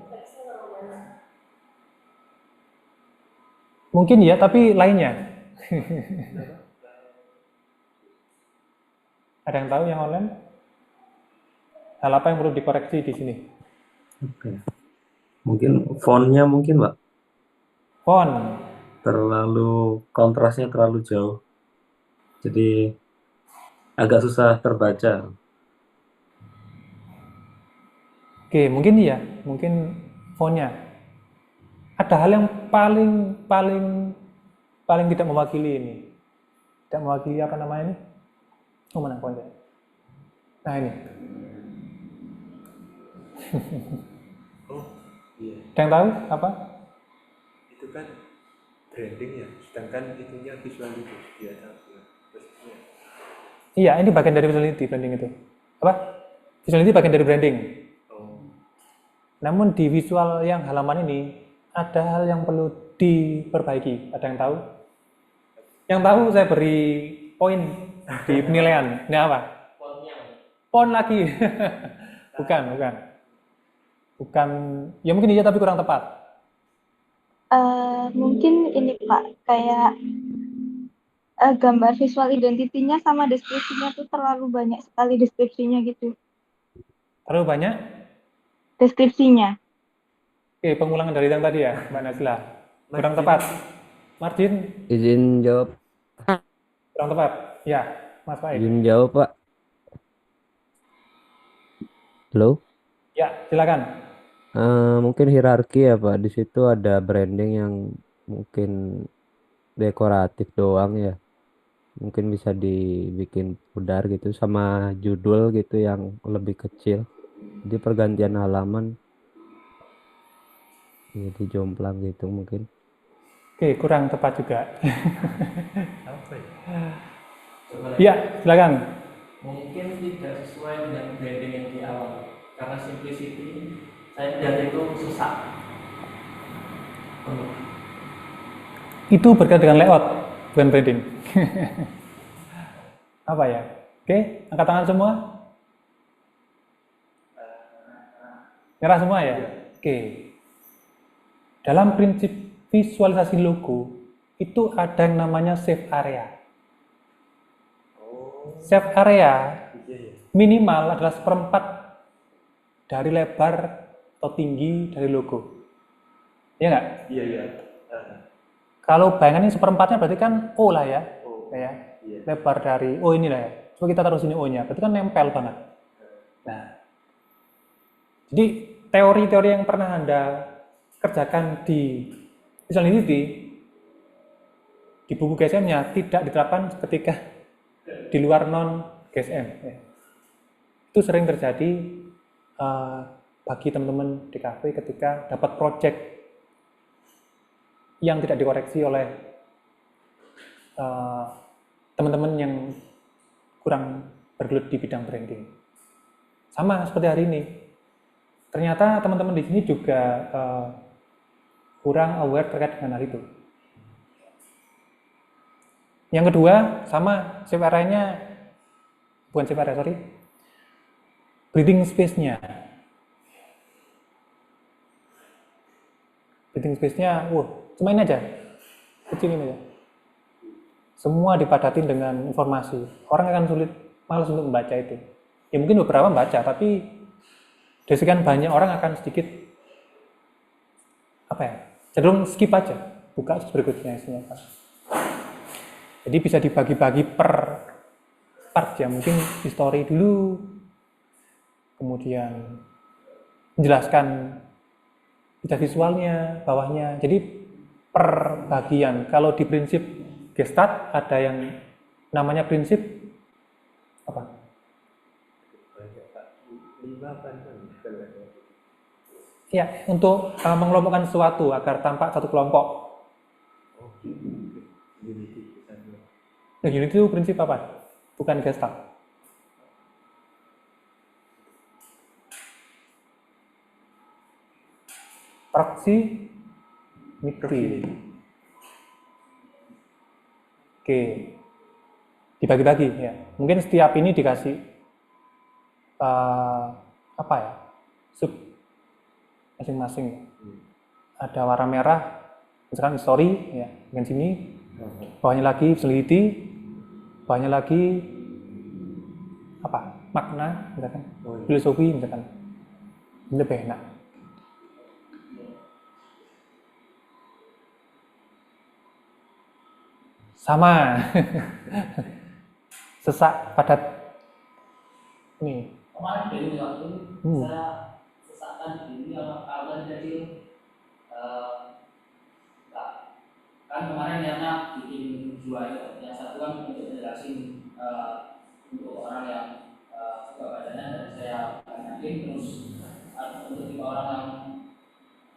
Mungkin ya, tapi lainnya. Ada yang tahu yang online? Hal apa yang perlu dikoreksi di sini? Oke. Mungkin fontnya mungkin, Pak. Font. Terlalu kontrasnya terlalu jauh. Jadi agak susah terbaca. Oke, mungkin iya, mungkin fontnya. ada hal yang paling paling paling tidak mewakili ini. Tidak mewakili apa namanya ini? Oh, mana poinnya? Nah, ini. Oh, iya. Ada yang tahu apa? Itu kan branding ya, sedangkan itunya visuality dia tahu. Iya, ini bagian dari visuality branding itu. Apa? Visuality bagian dari branding. Oh, Namun di visual yang halaman ini ada hal yang perlu diperbaiki. Ada yang tahu? Yang tahu saya beri poin di penilaian. Ini apa? Pon lagi. Bukan. Bukan. Ya mungkin iya tapi kurang tepat. Mungkin ini Pak, kayak gambar visual identitinya sama deskripsinya tuh terlalu banyak sekali deskripsinya gitu. Terlalu banyak. Deskripsinya. Oke, pengulangan dari yang tadi ya, Mbak Nazla. Kurang tepat. Margin Izin jawab, kurang tepat. Ya, Mas Faik. izin jawab Pak. Halo. Ya, silakan. Mungkin hierarki ya Pak. Di situ ada branding yang mungkin dekoratif doang ya. Mungkin bisa dibikin pudar gitu sama judul gitu yang lebih kecil. Jadi pergantian halaman jadi jomplang gitu mungkin. Oke, kurang tepat juga. apa ya? Coba lagi. Ya, silakan. Mungkin tidak sesuai dengan branding yang di awal, karena simplicity saya melihat itu susah. Itu berkaitan dengan layout, bukan branding. Apa ya? Oke, angkat tangan semua. Nyerah semua ya? Oke. Dalam prinsip visualisasi logo, itu ada yang namanya save area. Save area minimal adalah seperempat dari lebar atau tinggi dari logo. Iya nggak? Iya. Kalau bayangan ini seperempatnya berarti kan O lah ya. Oh, Ya. iya. Lebar dari O ini lah ya. Coba kita taruh sini O-nya, berarti kan nempel banget. Nah, jadi teori-teori yang pernah Anda kerjakan di visuality di buku GSM-nya tidak diterapkan ketika di luar non GSM. Ya. Itu sering terjadi bagi teman-teman di kafe ketika dapat project yang tidak dikoreksi oleh teman-teman yang kurang bergelut di bidang branding. Sama seperti hari ini. Ternyata teman-teman di sini juga kurang aware terkait dengan hal itu. Yang kedua, sama save area-nya, bukan save area, sorry, breathing space-nya. Breathing space-nya, cuma ini aja, kecil ini aja. Semua dipadatin dengan informasi. Orang akan sulit, malas untuk membaca itu. Ya mungkin beberapa membaca, tapi dari sekian banyak orang akan sedikit, cenderung skip aja, buka berikutnya isinya apa. Jadi bisa dibagi-bagi per part ya, mungkin history dulu, kemudian menjelaskan detail visualnya, bawahnya. Jadi per bagian. Kalau di prinsip Gestalt ada yang namanya prinsip apa? Ya, untuk mengelompokkan sesuatu agar tampak satu kelompok. Nah, unit itu prinsip apa? Bukan Gestalt. Proximity. Oke, dibagi-bagi ya. Mungkin setiap ini dikasih sub masing-masing. Ada warna merah, misalkan story ya, dengan sini. Bawahnya lagi visuality, bawahnya lagi makna, misalkan filosofi, misalkan. Ini lebih enak. Sama. Sesak padat. Nih. Kemarin dari waktu saya sesakan ini kalau jadi kan kemarin niatnya bikin dua ya. Yang satu kan untuk menjelasin untuk orang yang suka badannya dan saya tanyain, terus untuk tiga orang yang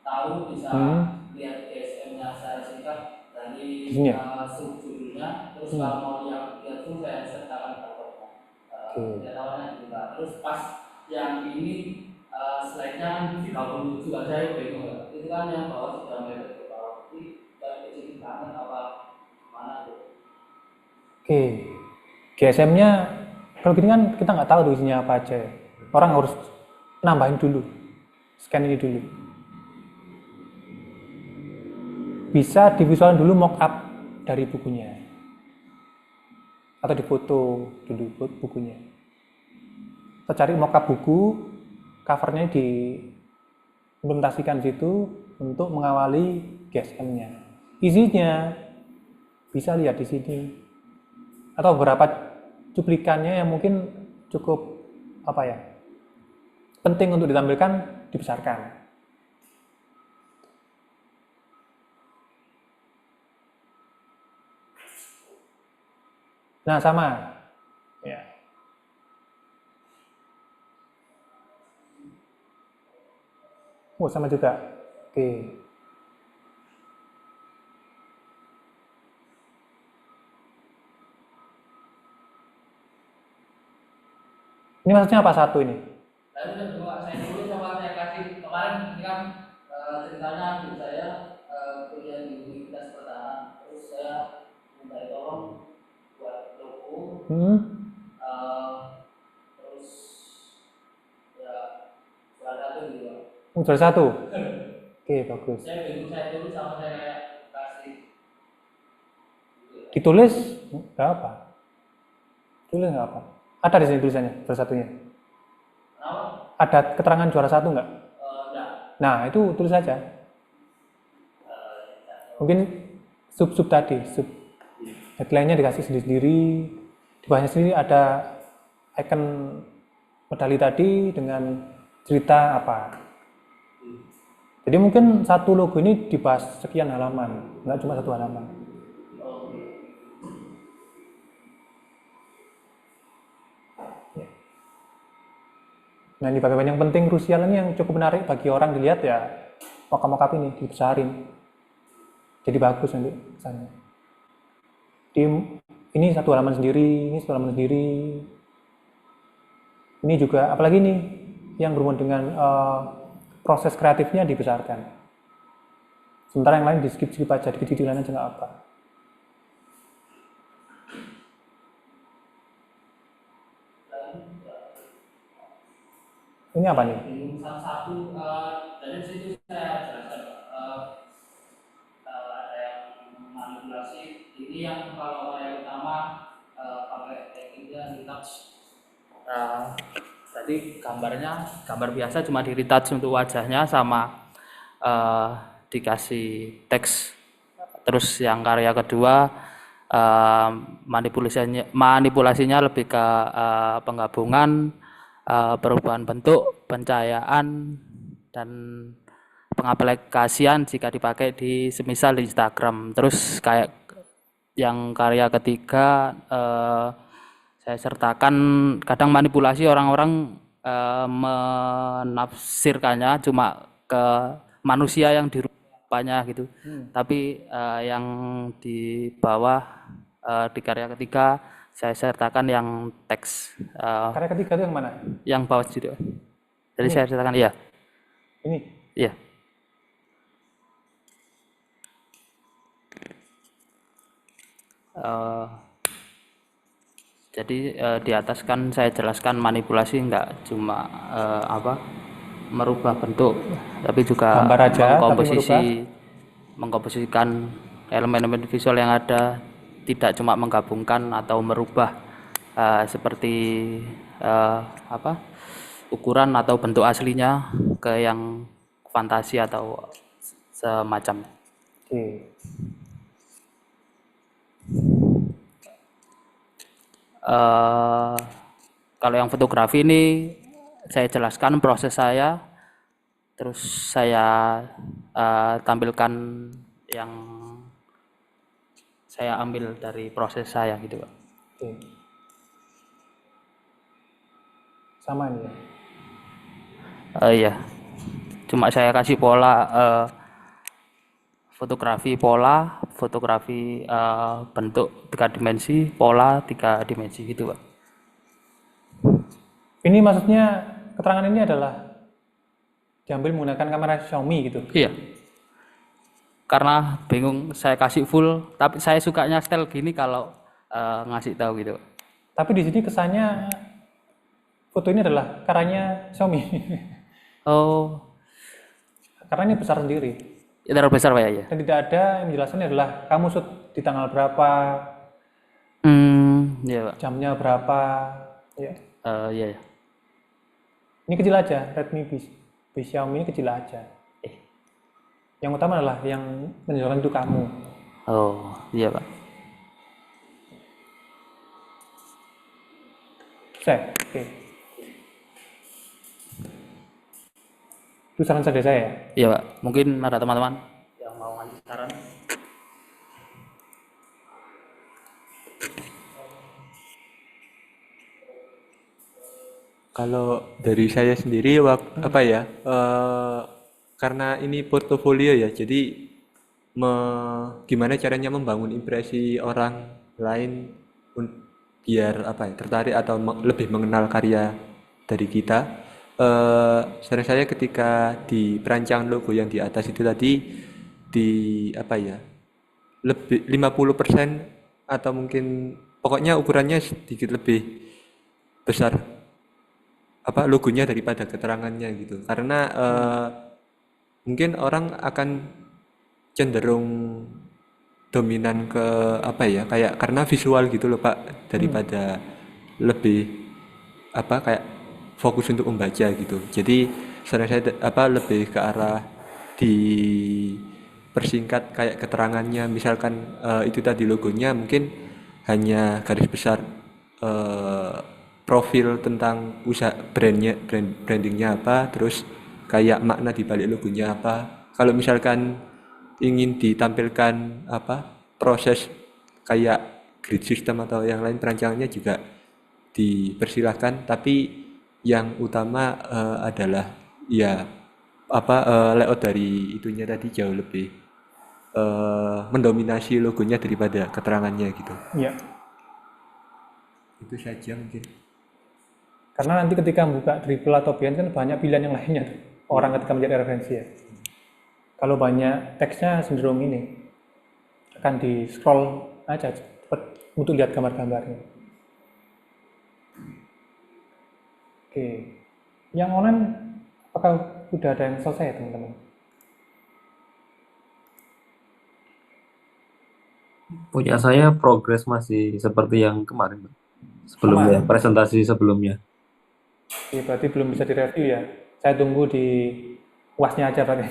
tahu bisa lihat DSM-nya secara singkat dari Sini ya? subjudulnya. Terus kalau mau lihat full saya sertakan fotonya. Dia tawarnya juga. Terus pas yang ini slide-nya kan 37 juga saya bingung ya. Itu kan yang bawah sudah mepet ke bawah. Ini dari sini banget apa mana tuh? Oke, GSM-nya kalau gini kan kita nggak tahu tuh isinya apa aja. Orang harus nambahin dulu, scan ini dulu. Bisa divisualkan dulu mock-up dari bukunya, atau difoto dulu bukunya. Kita cari mock-up buku, covernya diimplementasikan situ untuk mengawali GSM-nya. Isinya bisa lihat di sini, atau beberapa cuplikannya yang mungkin cukup penting untuk ditampilkan, dibesarkan. Nah, sama ya. Sama juga. Oke. Ini maksudnya apa satu ini? Lalu kedua saya dulu sama saya kasih kemarin ini kan ceritanya adik saya kuliah di Universitas Pertahanan, terus saya minta tolong buat logo, terus ya juara satu gitu. Juara satu. Oke, bagus. Saya bingung, saya tulis sama saya kayak kasih. Ditulis nggak apa? Tulis nggak apa? Ada di sini tulisannya juara satunya. Kenapa? Ada keterangan juara satu nggak? Enggak. Nah, itu tulis saja. Mungkin sub tadi, sub headline-nya dikasih sendiri-sendiri. Di bawahnya sendiri ada icon medali tadi dengan cerita apa. Jadi mungkin satu logo ini dibahas sekian halaman, nggak cuma satu halaman. Nah, ini bagian yang penting krusial ini yang cukup menarik bagi orang dilihat ya, mock-up ini dibesarin. Jadi bagus nanti kesannya. Ini satu halaman sendiri, ini satu halaman sendiri. Ini juga, apalagi nih yang berhubungan dengan proses kreatifnya dibesarkan. Sementara yang lain di skip aja, dikit-kecilan aja nggak apa. Ini apa nih? Satu dari situ saya jelaskan ada yang manipulasi. Ini yang kalau yang utama pakai tekniknya retouch. Tadi gambar biasa cuma di retouch untuk wajahnya sama dikasih teks. Terus yang karya kedua manipulasinya lebih ke penggabungan perubahan bentuk, pencahayaan, dan pengaplikasian jika dipakai di semisal di Instagram. Terus kayak yang karya ketiga saya sertakan kadang manipulasi orang-orang menafsirkannya cuma ke manusia yang di rupanya gitu. Tapi yang di bawah di karya ketiga saya sertakan yang teks. Karya ketiga itu yang mana? Yang bawah juga. Jadi saya sertakan iya. Ini? Iya. Jadi di atas kan saya jelaskan manipulasi enggak cuma merubah bentuk, tapi juga gambar aja, mengkomposisikan elemen-elemen visual yang ada, tidak cuma menggabungkan atau merubah seperti ukuran atau bentuk aslinya ke yang fantasi atau semacam. Kalau yang fotografi ini saya jelaskan proses saya, terus saya tampilkan yang saya ambil dari proses saya gitu Pak. Oke. Sama nih ya. Iya, cuma saya kasih pola fotografi bentuk 3 dimensi, pola 3 dimensi gitu Pak. Ini maksudnya keterangan ini adalah diambil menggunakan kamera Xiaomi gitu. Iya, karena bingung saya kasih full, tapi saya sukanya style gini kalau ngasih tahu gitu. Tapi di sini kesannya foto ini adalah karyanya Xiaomi. Oh, Karena ini besar sendiri. ya terlalu besar Pak ya. Dan tidak ada yang menjelaskan adalah kamu shoot di tanggal berapa, Iya Pak. jamnya berapa. Ya. Iya ya. Ini kecil aja, Redmi B Xiaomi ini kecil aja. Yang utama adalah yang menunjukkan itu kamu. Oh, iya Pak. Oke. Itu saran saja saya. Iya Pak. Mungkin ada teman-teman yang mau ngasih saran. Kalau dari saya sendiri apa ya, karena ini portofolio ya, jadi gimana caranya membangun impresi orang lain biar apa ya, tertarik atau lebih mengenal karya dari kita. Saran saya ketika di perancangan logo yang di atas itu tadi, di apa ya, lebih 50% atau mungkin pokoknya ukurannya sedikit lebih besar apa logonya daripada keterangannya gitu, karena mungkin orang akan cenderung dominan ke apa ya, kayak karena visual gitu loh Pak, daripada lebih apa kayak fokus untuk membaca gitu. Jadi saran saya apa lebih ke arah dipersingkat kayak keterangannya, misalkan itu tadi logonya mungkin hanya garis besar profil tentang usaha brandingnya apa, terus kayak makna di balik logonya apa. Kalau misalkan ingin ditampilkan apa proses kayak grid system atau yang lain perancangannya juga dipersilahkan, tapi yang utama adalah ya apa layout dari itunya tadi jauh lebih mendominasi logonya daripada keterangannya gitu. Iya. Itu saja mungkin. Karena nanti ketika membuka Dribble atau Behance kan banyak pilihan yang lainnya tuh. Orang ketika mencari referensi ya. Kalau banyak teksnya cenderung ini akan di scroll aja cepat untuk lihat gambar-gambarnya. Oke, yang online apakah sudah ada yang selesai ya teman-teman? Punya saya progres masih seperti yang kemarin, Pak. Sebelumnya, presentasi sebelumnya. Oke, berarti belum bisa direview ya. Saya tunggu di UASnya aja berarti.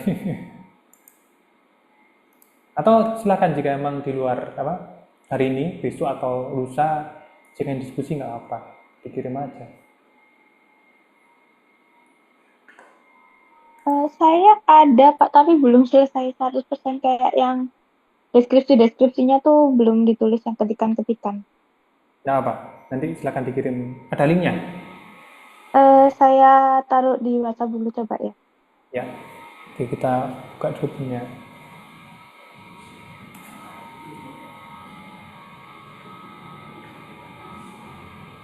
Atau silakan jika emang di luar apa hari ini, besok atau lusa jika diskusi nggak apa, dikirim aja. Saya ada Pak, tapi belum selesai 100% kayak yang deskripsinya tuh belum ditulis yang ketikan-ketikan. Nah apa? Nanti silakan dikirim. Ada linknya? Saya taruh di WhatsApp dulu coba ya. Ya. Oke, kita buka dulu punya.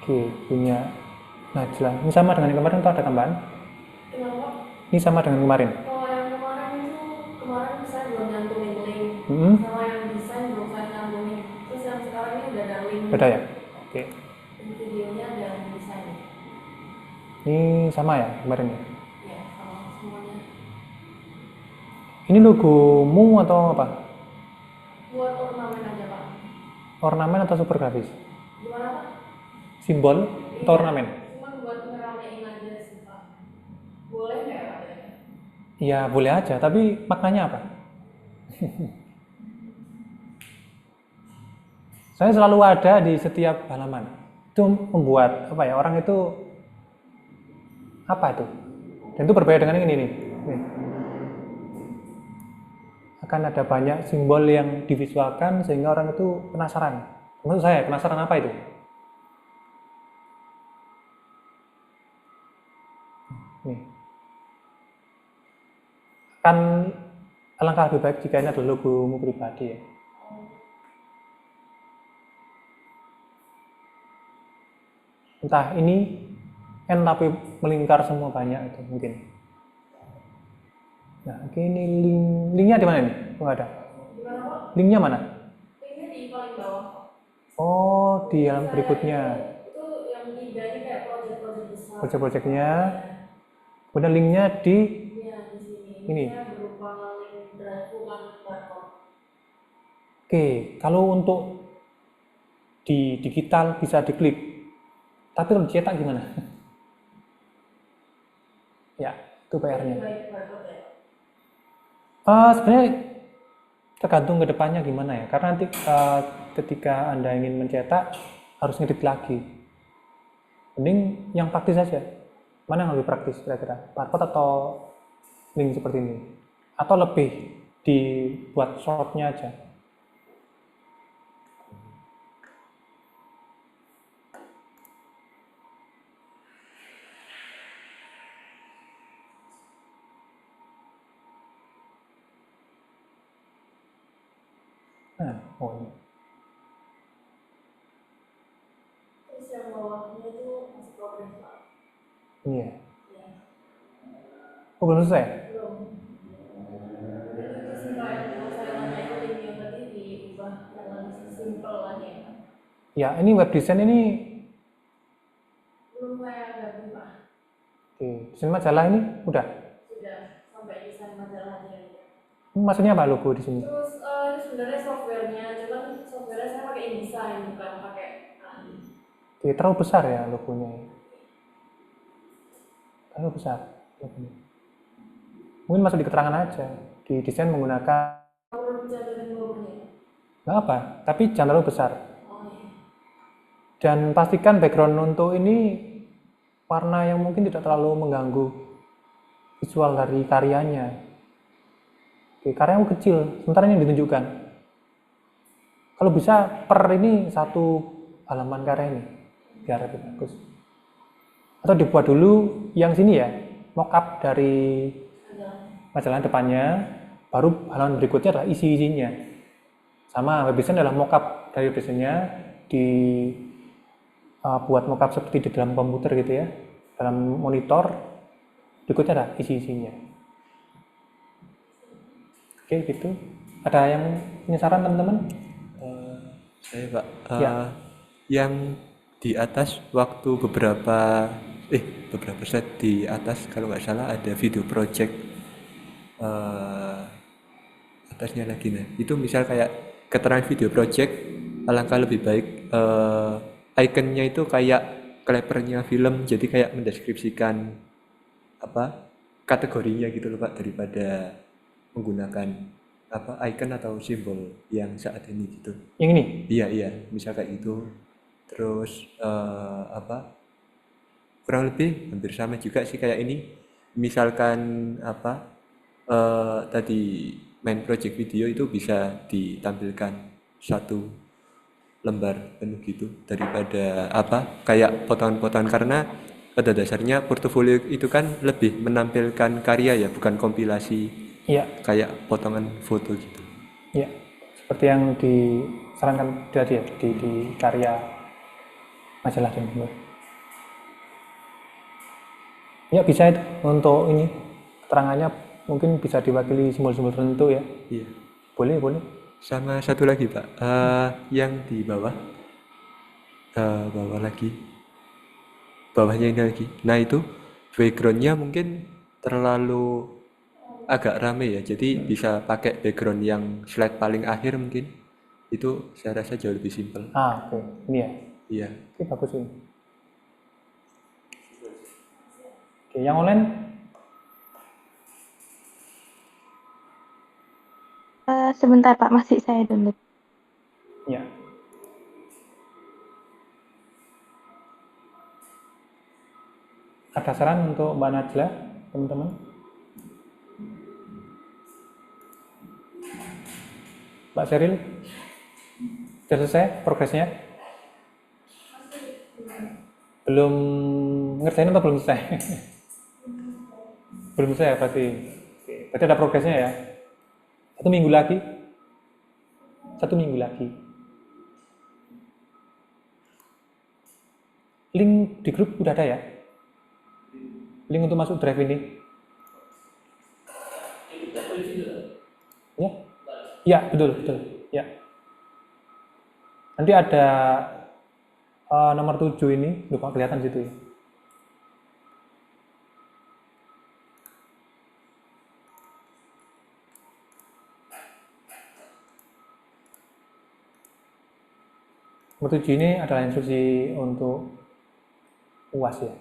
Oke, punya Najla. Ini sama dengan yang kemarin atau ada tambahan? Kenapa? Ini sama dengan kemarin. Kalau yang kemarin itu kemarin saya belum nyantumin link, sama yang desain belum saya nyantumin. Terus yang sekarang ini udah ada link. Beda ya? Oke. Dan videonya ada yang desain. Ini sama ya kemarin ya? Ya, sama semuanya. Ini logomu atau apa? Buat ornamen aja Pak. Ornamen atau super grafis? Gimana Pak? Simbol atau ornamen? Cuman buat ngeramein aja sih Pak. Boleh nggak ya Pak? Iya boleh aja, tapi maknanya apa? Saya selalu ada di setiap halaman. Itu membuat apa ya, orang itu apa itu? Dan itu berbeda dengan ini nih. Nih. akan ada banyak simbol yang divisualkan sehingga orang itu penasaran. Maksud saya, penasaran apa itu? Nih. Kan alangkah lebih baik jika ini adalah logomu pribadi ya. Entah ini N tapi melingkar semua banyak itu mungkin. Nah, oke, ini linknya di mana nih? Oh, ada. Gimana Pak? Linknya mana? Linknya di paling bawah. Oh, di yang berikutnya. Itu yang 3 ini kayak project-project besar. Project-projectnya. Kemudian linknya di Iya, di sini. Ini. Saya berupa link drive bukan barcode. Oke, kalau untuk di digital bisa diklik. Tapi kalau dicetak gimana? Ya, itu PR-nya. Baik barcode ya. Sebenarnya tergantung ke depannya gimana ya. Karena nanti ketika Anda ingin mencetak harus ngedit lagi. Mending yang praktis saja. Mana yang lebih praktis kira-kira? Barcode atau link seperti ini? Atau lebih dibuat short-nya aja? Nah, oh ini. Terus yang bawahnya itu masih progress Pak. Ini ya. Iya. Oh, belum selesai? Belum. Itu sih Pak yang saya tanya itu link yang tadi diubah yang lebih simple lagi ya. Ya, ini web design ini. Belum saya ganti Pak. Oke, desain majalah ini udah. Sudah sampai desain majalahnya. Maksudnya apa logo di sini? Terus ini sebenarnya softwarenya, cuman softwarenya saya pakai InDesign bukan pakai AI. Oke, terlalu besar ya logonya. Terlalu besar logonya. Mungkin masuk di keterangan aja. Di desain menggunakan Perlu dicantumin logonya. nggak apa, tapi jangan terlalu besar. Oh iya. Dan pastikan background untuk ini warna yang mungkin tidak terlalu mengganggu visual dari karyanya. Oke, karyanya kecil, sementara ini ditunjukkan. Kalau bisa per ini satu halaman karya ini, biar lebih bagus. Atau dibuat dulu yang sini ya, mockup dari majalah depannya, baru halaman berikutnya adalah isi-isinya. Sama web design adalah mockup dari web design-nya buat mockup seperti di dalam komputer gitu ya, dalam monitor, berikutnya adalah isi-isinya. Oke, gitu. Ada yang punya saran teman-teman? Saya Pak, Ya. yang di atas waktu beberapa slide di atas kalau nggak salah ada video project atasnya lagi nah itu misal kayak keterangan video project alangkah lebih baik ikonnya itu kayak klepernya film jadi kayak mendeskripsikan apa kategorinya gitu loh Pak daripada menggunakan apa icon atau simbol yang saat ini gitu. Yang ini? Iya, misal kayak gitu. Terus kurang lebih hampir sama juga sih kayak ini. Misalkan tadi main project video itu bisa ditampilkan satu lembar penuh gitu daripada kayak potongan-potongan karena pada dasarnya portofolio itu kan lebih menampilkan karya ya bukan kompilasi. Iya. Kayak potongan foto gitu. Iya, seperti yang disarankan tadi ya di karya majalah Tempo. Ya bisa itu untuk ini keterangannya mungkin bisa diwakili simbol-simbol tertentu ya. Iya. Boleh. Sama satu lagi Pak, yang di bawah lagi, bawahnya ini lagi. Nah itu backgroundnya mungkin terlalu agak rame ya, jadi bisa pakai background yang slide paling akhir mungkin. Itu saya rasa jauh lebih simpel. Oke. Ini ya. Iya. Oke, bagus ini. Oke, yang online? Sebentar Pak, masih saya download. Ya. Ada saran untuk Mbak Najla, teman-teman? Mbak Seril, sudah selesai progresnya? Belum ngerjain atau belum selesai? Belum selesai ya berarti. Oke, berarti ada progresnya ya. 1 minggu lagi. 1 minggu lagi. Link di grup udah ada ya? Link untuk masuk drive ini. Ya? Ya, betul, betul. Ya. Nanti ada nomor 7 ini, lupa kelihatan situ ya. Nomor 7 ini adalah instruksi untuk UAS ya.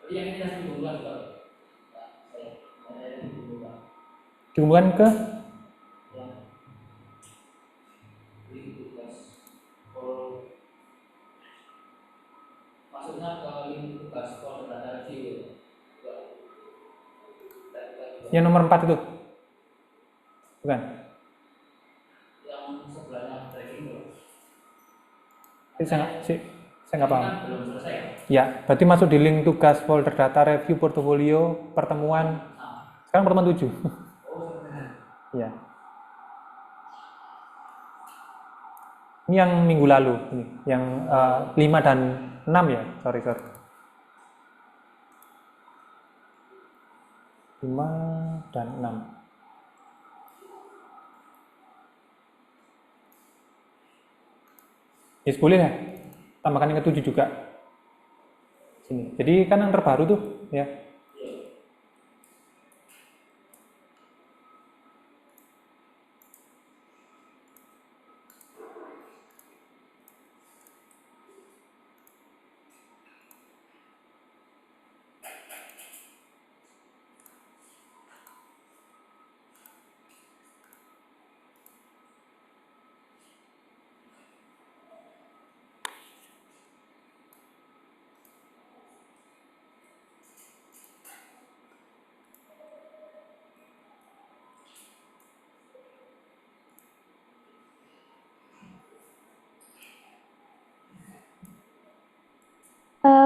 Tapi yang ini langsung dibuka juga. Dihubungkan ke Maksudnya ke link tugas folder data review. yang nomor 4 itu? Bukan? Yang sebelahnya tracking itu. Saya nggak paham. Kan belum selesai ya? Ya, berarti masuk di link tugas folder data review portofolio pertemuan. Sekarang pertemuan 7. Ya. Ini yang minggu lalu, ini yang 5 dan 6 ya, sorry. 5 dan 6. Yes, boleh ya, tambahkan yang ke-7 juga. Sini. Jadi kan yang terbaru tuh, ya.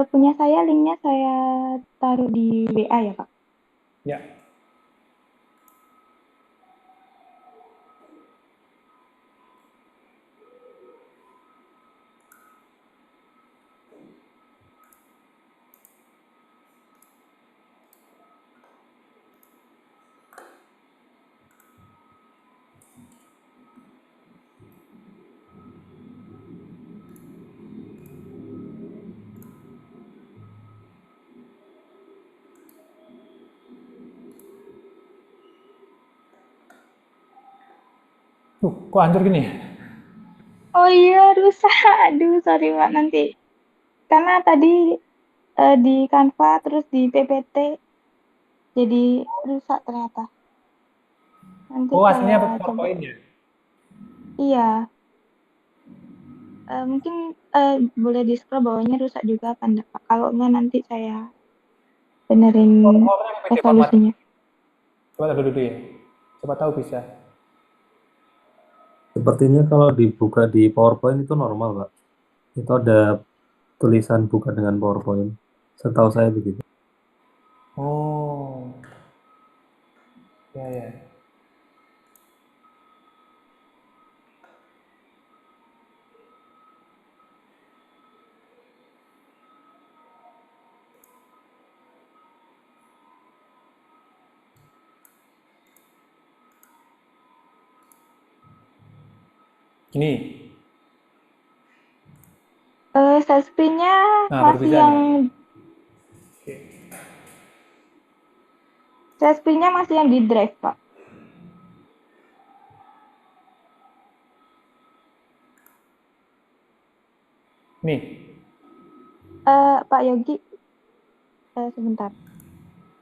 Punya saya, linknya saya taruh di WA ya, Pak. Ya. Kok hancur gini? Oh iya, rusak. Aduh, sorry Pak, nanti. Karena tadi di Canva terus di PPT jadi rusak ternyata. Nanti Oh, saya aslinya coba. PowerPoint ya? Iya, mungkin boleh di-scroll bawahnya rusak juga apa enggak Pak? Kalau enggak nanti saya benerin PowerPoint PPT format. resolusinya. Coba taruh dulu ya. Coba tahu bisa. Sepertinya kalau dibuka di PowerPoint itu normal, Pak. Itu ada tulisan buka dengan PowerPoint. Setahu saya begitu. Oh. Ya. Ini. Share screen-nya Nah, baru masih bisa yang nih. Oke. CSP-nya masih yang di Drive, Pak. Nih, Pak Yogi, sebentar.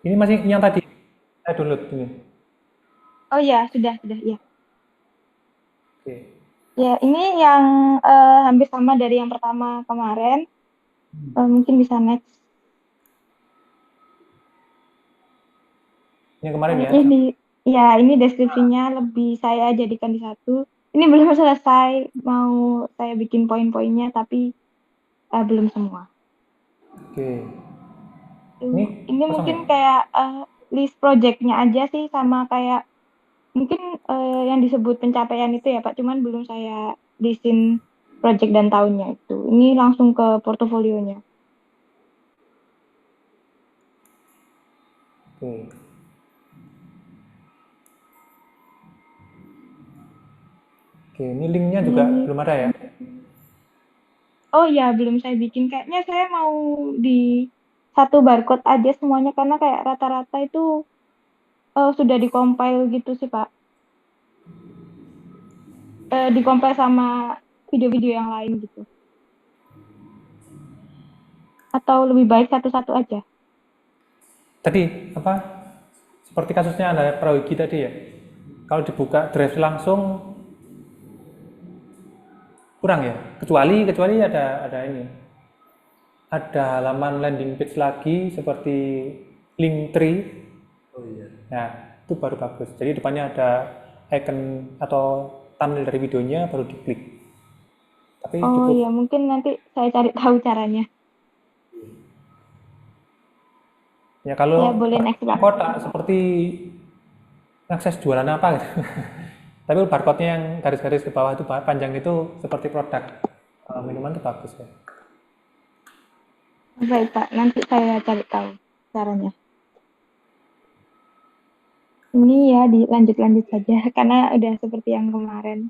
ini masih yang tadi saya download ini. Oh ya, sudah, ya. Oke. Ya, ini yang hampir sama dari yang pertama kemarin. Mungkin bisa next. Yang kemarin ya. Ini deskripsinya lebih saya jadikan di satu. Ini belum selesai, mau saya bikin poin-poinnya, tapi belum semua. Oke. Ini Ini kosong mungkin ya? kayak list project-nya aja sih, sama kayak mungkin yang disebut pencapaian itu ya Pak, cuman belum saya lisin project dan tahunnya itu. Ini langsung ke portofolionya. Oke. Oke, ini linknya juga belum ada ya? Oh ya, belum saya bikin. Kayaknya saya mau di satu barcode aja semuanya, karena kayak rata-rata itu sudah dikompil gitu sih Pak. Dikompil sama video-video yang lain gitu. Atau lebih baik satu-satu aja. Tadi apa? Seperti kasusnya ada Prayogi tadi ya. Kalau dibuka drive langsung kurang ya. Kecuali ada ini. Ada halaman landing page lagi seperti Linktree. Oh iya. Nah, itu baru bagus. Jadi depannya ada icon atau thumbnail dari videonya baru diklik. Tapi Oh cukup. iya, mungkin nanti saya cari tahu caranya. Ya kalau Ya boleh next Pak. kotak seperti akses jualan apa gitu. Tapi barcode-nya yang garis-garis ke bawah itu panjang itu seperti produk minuman itu bagus ya. Baik Pak, nanti saya cari tahu caranya. Ini ya dilanjut-lanjut saja karena udah seperti yang kemarin.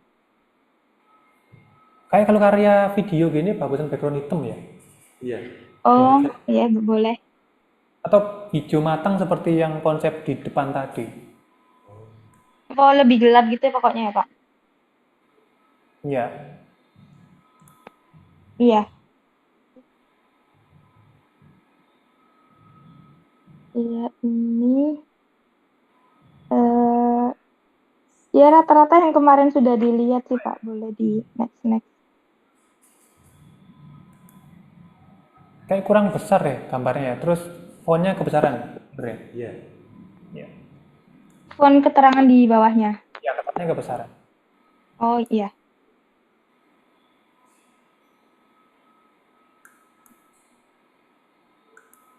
Kayak kalau karya video gini bagusan background hitam ya. Iya. Oh iya boleh. Atau hijau matang seperti yang konsep di depan tadi. Oh lebih gelap gitu ya pokoknya ya Pak. Iya. Iya. Iya ini ya rata-rata yang kemarin sudah dilihat sih Pak. Boleh di next. Kayak kurang besar ya gambarnya ya. Terus fontnya kebesaran, bener ya? Iya. Iya. Font keterangan di bawahnya. Ya, kebesarannya kebesaran. Oh iya.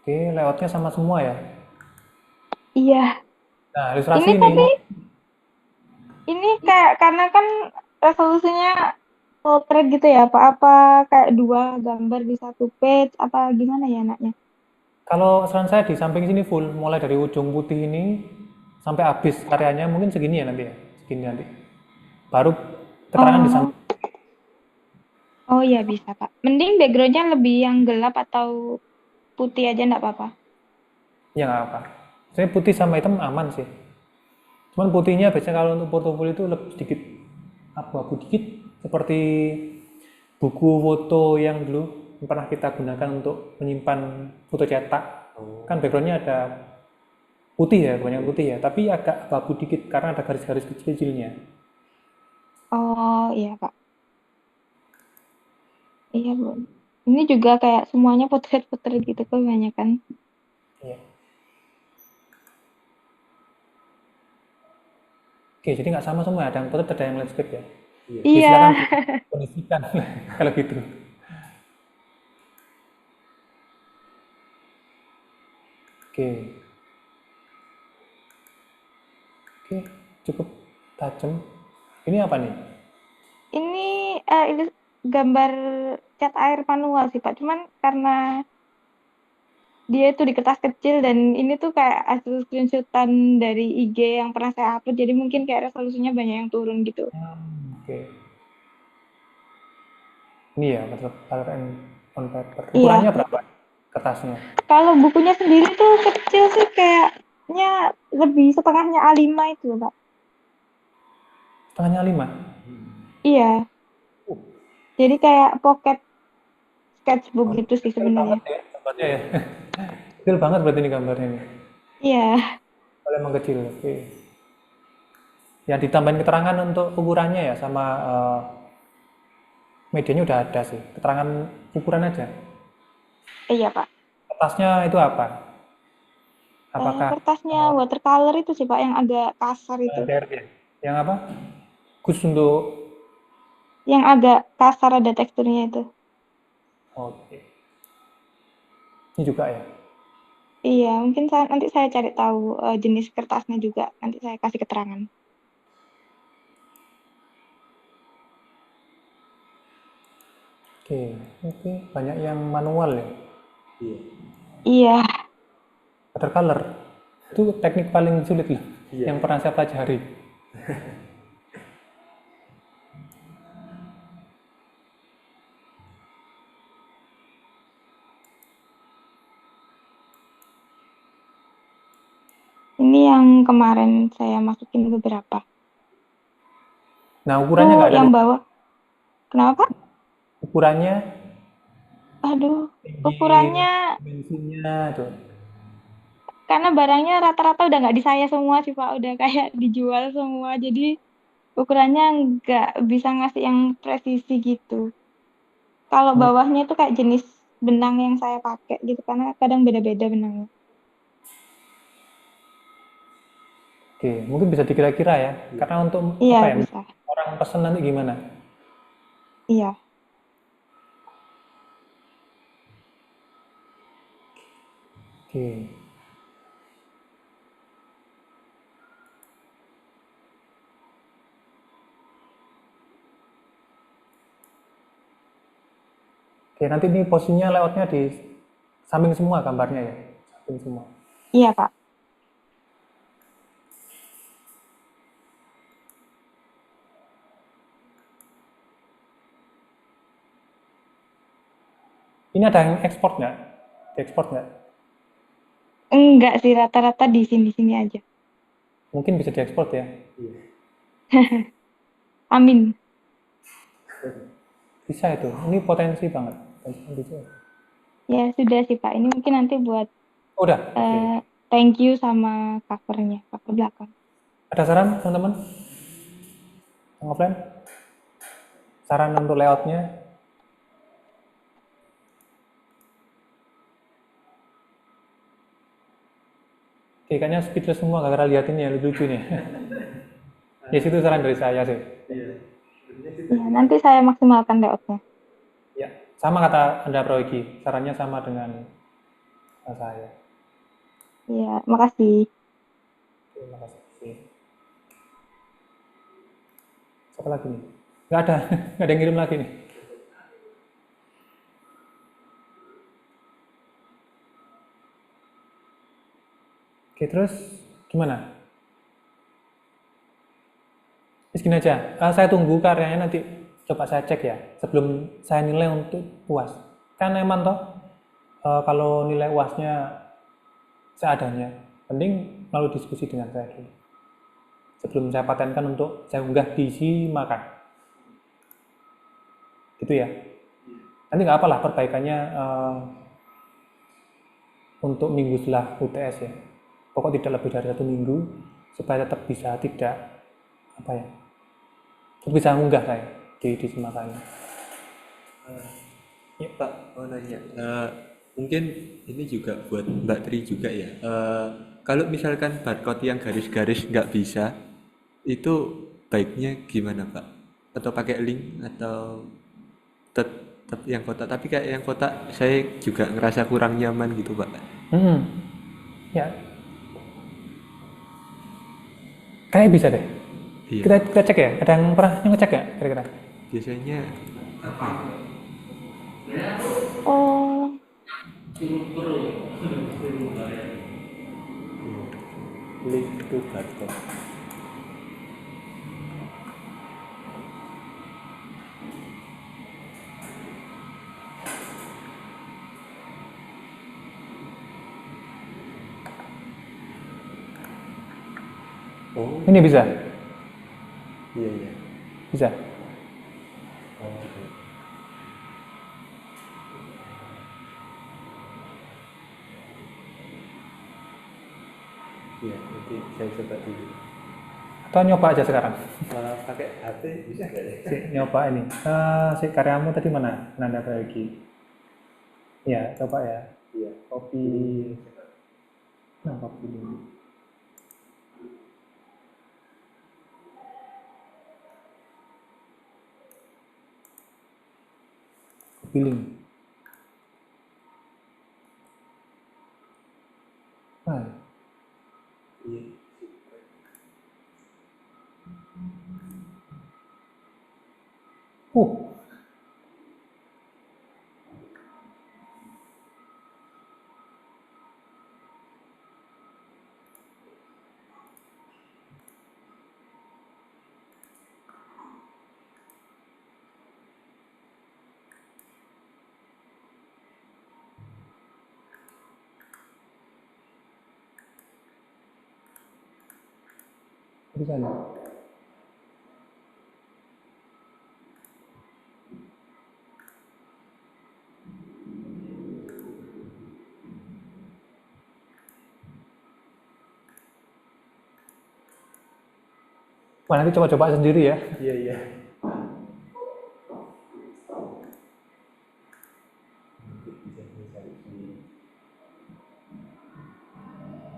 Oke, layoutnya sama semua ya. Iya. Nah, ilustrasi Ini ini. tapi ini kayak karena kan resolusinya portrait gitu ya, apa kayak dua gambar di satu page, apa gimana ya anaknya? Kalau saran saya di samping sini full, mulai dari ujung putih ini sampai habis karyanya mungkin segini ya nanti ya. Segini nanti. Baru keterangan di samping. Oh iya bisa Pak. Mending backgroundnya lebih yang gelap atau putih aja enggak apa-apa. Ya nggak apa. Saya putih sama hitam aman sih. Cuman putihnya biasanya kalau untuk portofolio itu lebih sedikit abu-abu dikit, seperti buku foto yang dulu pernah kita gunakan untuk menyimpan foto cetak. Kan backgroundnya ada putih ya, banyak putih ya, tapi agak abu-abu dikit karena ada garis-garis kecil-kecilnya. Oh iya Pak. Iya Bu. Ini juga kayak semuanya potret-potret gitu kebanyakan. Iya. Oke, jadi nggak sama semua, ada yang potret, ada yang landscape ya. Iya. Ya, silakan dikondisikan kalau gitu. Oke. Oke, cukup tajam. Ini apa nih? Ini gambar cat air manual sih Pak. Cuman karena dia itu di kertas kecil dan ini tuh kayak hasil screenshotan dari IG yang pernah saya upload, jadi mungkin kayak resolusinya banyak yang turun gitu. Oke. Ini ya, color and on paper. Iya. Ukurannya berapa kertasnya? Kalau bukunya sendiri tuh kecil sih, kayak Nya lebih setengahnya A5 itu, Pak. Setengahnya 5. Iya, jadi kayak pocket sketchbook gitu sih Kecil banget sebenarnya. ya gambarnya ya. Kecil banget berarti ini gambarnya ini. Iya, Kalau emang kecil, oke. Ya ditambahin keterangan untuk ukurannya ya sama medianya udah ada sih. Keterangan ukuran aja. iya Pak. Kertasnya itu apa? Apakah Kertasnya watercolor itu sih Pak yang agak kasar itu. DRP? Yang apa? Khusus untuk Yang agak kasar ada teksturnya itu. oke. Ini juga ya. Iya, mungkin nanti saya cari tahu jenis kertasnya juga. Nanti saya kasih keterangan. Oke, oke. Banyak yang manual ya. Iya. Iya, Watercolor. Itu teknik paling sulit loh. Iya. Yang pernah saya pelajari. ini yang kemarin saya masukin beberapa. Nah, ukurannya Tuh nggak ada yang nih. bawah. Kenapa? Ukurannya, Aduh, tinggi, ukurannya dimensinya tuh. karena barangnya rata-rata udah nggak di saya semua sih Pak. Udah kayak dijual semua. Jadi ukurannya nggak bisa ngasih yang presisi gitu. Kalau Hmm, bawahnya itu kayak jenis benang yang saya pakai gitu karena kadang beda-beda benangnya. Oke, mungkin bisa dikira-kira ya. Karena untuk Iya apa ya? bisa. Orang pesen nanti gimana? Iya. Oke. Oke, nanti ini posisinya layoutnya di samping semua gambarnya ya. Samping semua. Iya Pak. Ini ada yang ekspor nggak? Diekspor nggak? Enggak sih rata-rata di sini-sini aja. Mungkin bisa diekspor ya. Amin. Bisa itu. Ini potensi banget. Potensi bisa. Ya sudah sih Pak. Ini mungkin nanti buat Oh, udah. Oke. thank you sama covernya, cover belakang. Ada saran teman-teman? Yang offline? Saran untuk layoutnya? Oke, kayaknya speechless semua gara-gara lihat ini ya, lucu nih. Ya, itu saran dari saya sih. Iya. Ya, nanti saya maksimalkan layoutnya. Ya, sama kata Anda Proyeki, sarannya sama dengan saya. Iya, makasih. Terima kasih. Siapa lagi nih? Nggak ada, nggak ada yang ngirim lagi nih. Oke, terus gimana? Gini aja, saya tunggu karyanya nanti coba saya cek ya, sebelum saya nilai untuk UAS. Kan emang toh, kalau nilai UASnya seadanya, penting lalu diskusi dengan saya dulu. Sebelum saya patenkan untuk saya unggah di Makan. Gitu ya. Nanti nggak apalah perbaikannya untuk minggu setelah UTS ya. Pokok tidak lebih dari 1 minggu supaya tetap bisa tidak apa ya, tetap bisa unggah saya di Makan. Ya, Pak, mau nanya. Mungkin ini juga buat Mbak Tri juga ya. Kalau misalkan barcode yang garis-garis nggak bisa, itu baiknya gimana, Pak? Atau pakai link atau tetap yang kotak? Tapi kayak yang kotak saya juga ngerasa kurang nyaman gitu, Pak. Ya, kayak bisa deh. Iya. Kita cek ya. Ada yang pernah ngecek ya kira-kira? Biasanya apa ya? Oh, Link to barcode. Oh, Ini bisa? iya iya. Bisa. Oh, oke. Iya, nanti saya coba dulu. Atau nyoba aja sekarang. Pakai HP bisa nggak ya? Si, nyoba ini. Si karyamu tadi mana? Nanda bagi. Ya, coba ya. Iya. Copy. Nah, copy dulu. Copy link. Nah, Iya. uh, bisa nih. Wah, nanti coba-coba sendiri ya. Iya iya.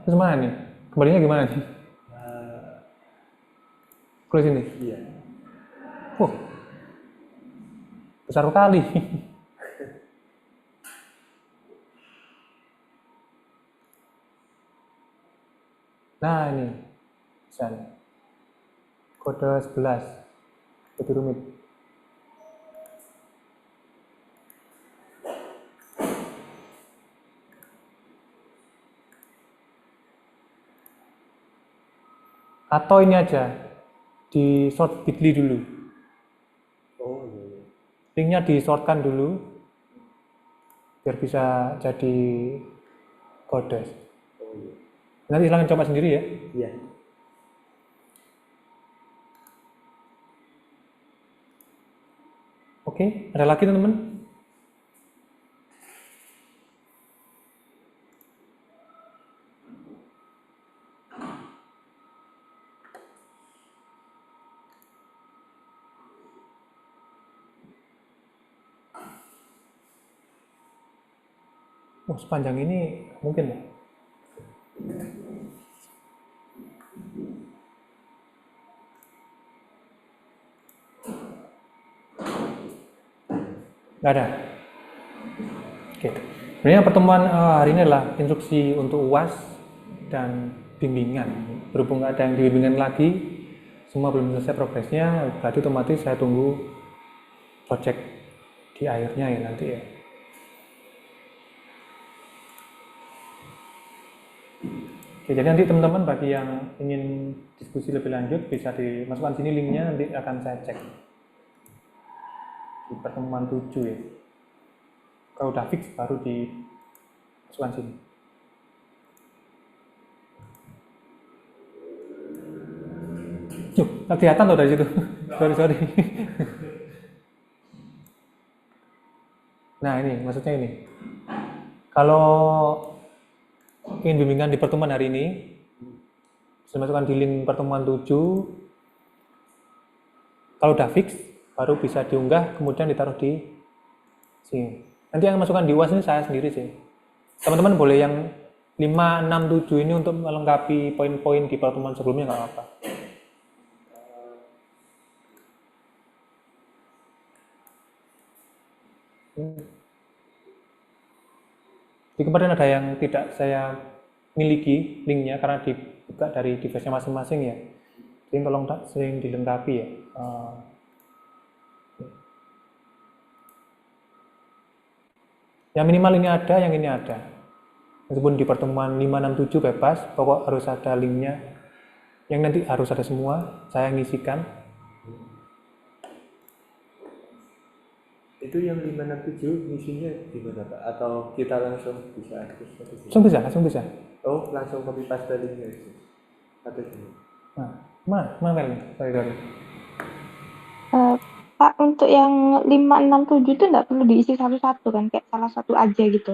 Terus mana nih? Kembalinya gimana nih? Ke sini. Iya. Besar sekali. Nah, ini. Bisa nih. Kode 11. Lebih rumit. Atau ini aja. Di sort bit.ly dulu. Oh iya iya. Linknya di-sortkan dulu. Biar bisa jadi kode. Oh iya. Nanti silahkan coba sendiri ya. Iya. Oke, ada lagi teman-teman? Oh, sepanjang ini mungkin ya. Nggak ada. Oke. Sebenarnya pertemuan hari ini adalah instruksi untuk UAS dan bimbingan. Berhubung nggak ada yang dibimbingan lagi, semua belum selesai progresnya, berarti otomatis saya tunggu project di akhirnya ya nanti ya. Oke, jadi nanti teman-teman bagi yang ingin diskusi lebih lanjut bisa dimasukkan sini linknya, nanti akan saya cek di pertemuan 7 ya. Kalau udah fix baru dimasukkan sini. Yuk, nggak kelihatan loh dari situ. sorry. Nah ini, maksudnya ini. Kalau ingin bimbingan di pertemuan hari ini, bisa masukkan di link pertemuan 7. Kalau udah fix, baru bisa diunggah, kemudian ditaruh di sini. Nanti yang masukkan di UAS ini saya sendiri sih. Teman-teman boleh yang 5, 6, 7 ini untuk melengkapi poin-poin di pertemuan sebelumnya nggak apa-apa. Jadi kemarin ada yang tidak saya miliki linknya karena dibuka dari device-nya masing-masing ya. Jadi tolong sering dilengkapi ya. Yang minimal ini ada, yang ini ada. Meskipun di pertemuan 5, 6, 7 bebas, pokok harus ada linknya. Yang nanti harus ada semua, saya ngisikan. Itu yang 567 misinya gimana Pak? Atau kita langsung bisa akses? Langsung bisa. Oh, langsung copy paste linknya itu? Atau gimana? Mel, sorry. Pak, untuk yang 5, 6, 7 itu nggak perlu diisi satu-satu kan, kayak salah satu aja gitu.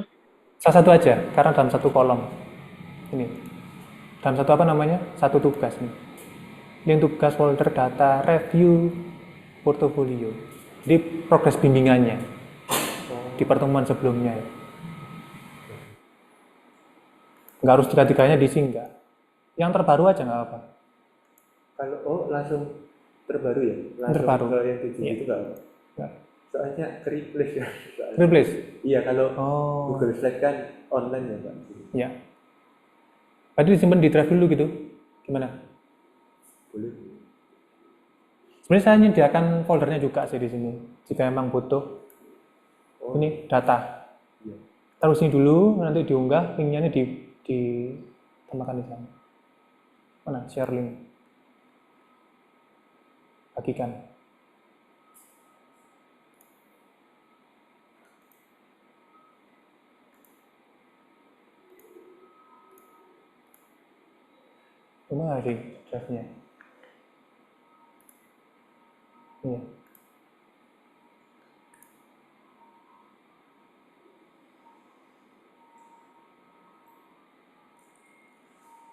Salah satu aja, karena dalam satu kolom. Ini, dalam satu apa namanya? Satu tugas nih. Ini tugas folder data review portofolio. Jadi progres bimbingannya di pertemuan sebelumnya ya. Nggak harus tiga-tiganya diisi, enggak. Yang terbaru aja nggak apa. Kalau langsung terbaru ya, langsung Terbaru. ke yang 7 Iya. itu nggak? Nggak. Soalnya ke replace ya. Replace? Iya, kalau Oh. Google Slide kan online ya Pak. Ya. Tadi disimpan di drive dulu gitu. Gimana? Boleh. Sebenarnya saya menyediakan foldernya juga sih di sini. Jika memang butuh. Ini data. Iya. Taruh sini dulu, nanti diunggah, linknya ini ditambahkan di sana. Mana? Share link. Bagikan. Gimana sih drive-nya? Iya.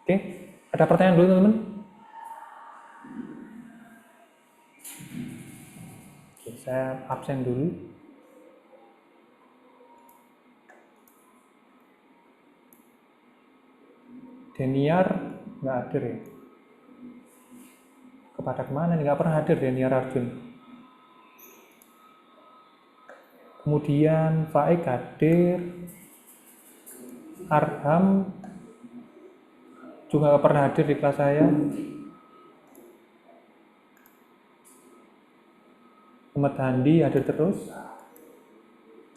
Oke, ada pertanyaan dulu teman-teman? Oke, saya absen dulu. Deniar nggak hadir ya? Kepada kemana nih? Nggak pernah hadir Deniar Arjun. Kemudian Faik hadir. Arham juga nggak pernah hadir di kelas saya. Ahmad Handi hadir terus.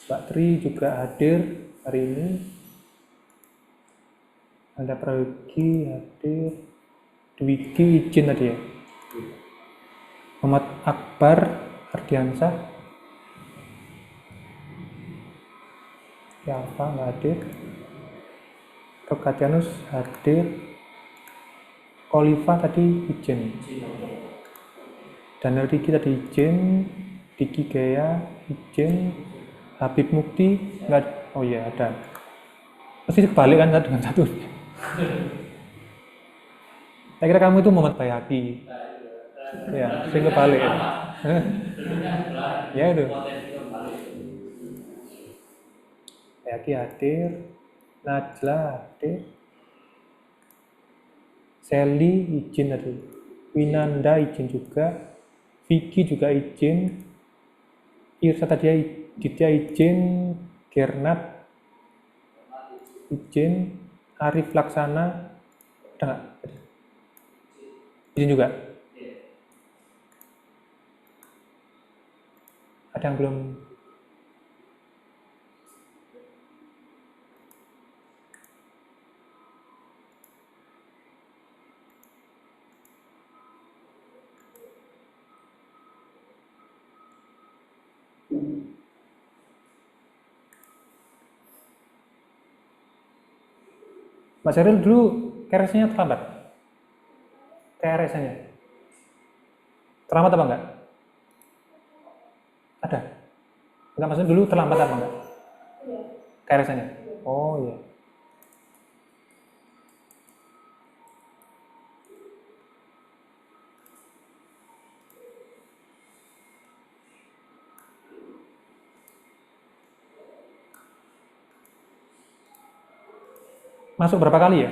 Mbak Tri juga hadir hari ini. Ada Prayogi hadir. Dwiki izin tadi ya. Muhammad Akbar Ardiansah. Siapa nggak hadir? Rokatianus hadir. Kolifa tadi izin. Daniel Riki tadi izin. Diki Gaya izin. Habib Mukti nggak? Oh iya ada. Pasti kebalik kan dengan satu. Saya kira kamu itu Muhammad Bayhaqi. Ya, sering kebalik. Ya itu. Bayhaqi hadir. Najla hadir. Sally izin tadi. Winanda izin juga. Vicky juga izin. Irsa tadi Ditya izin. Gernat izin. Arif Laksana ada nggak? Izin juga. Ada yang belum? Mbak Sheryl dulu KRS-nya terlambat? KRS-nya? Terlambat apa enggak? Ada? Enggak, maksudnya dulu terlambat apa enggak? KRS-nya? Oh iya. Masuk berapa kali ya?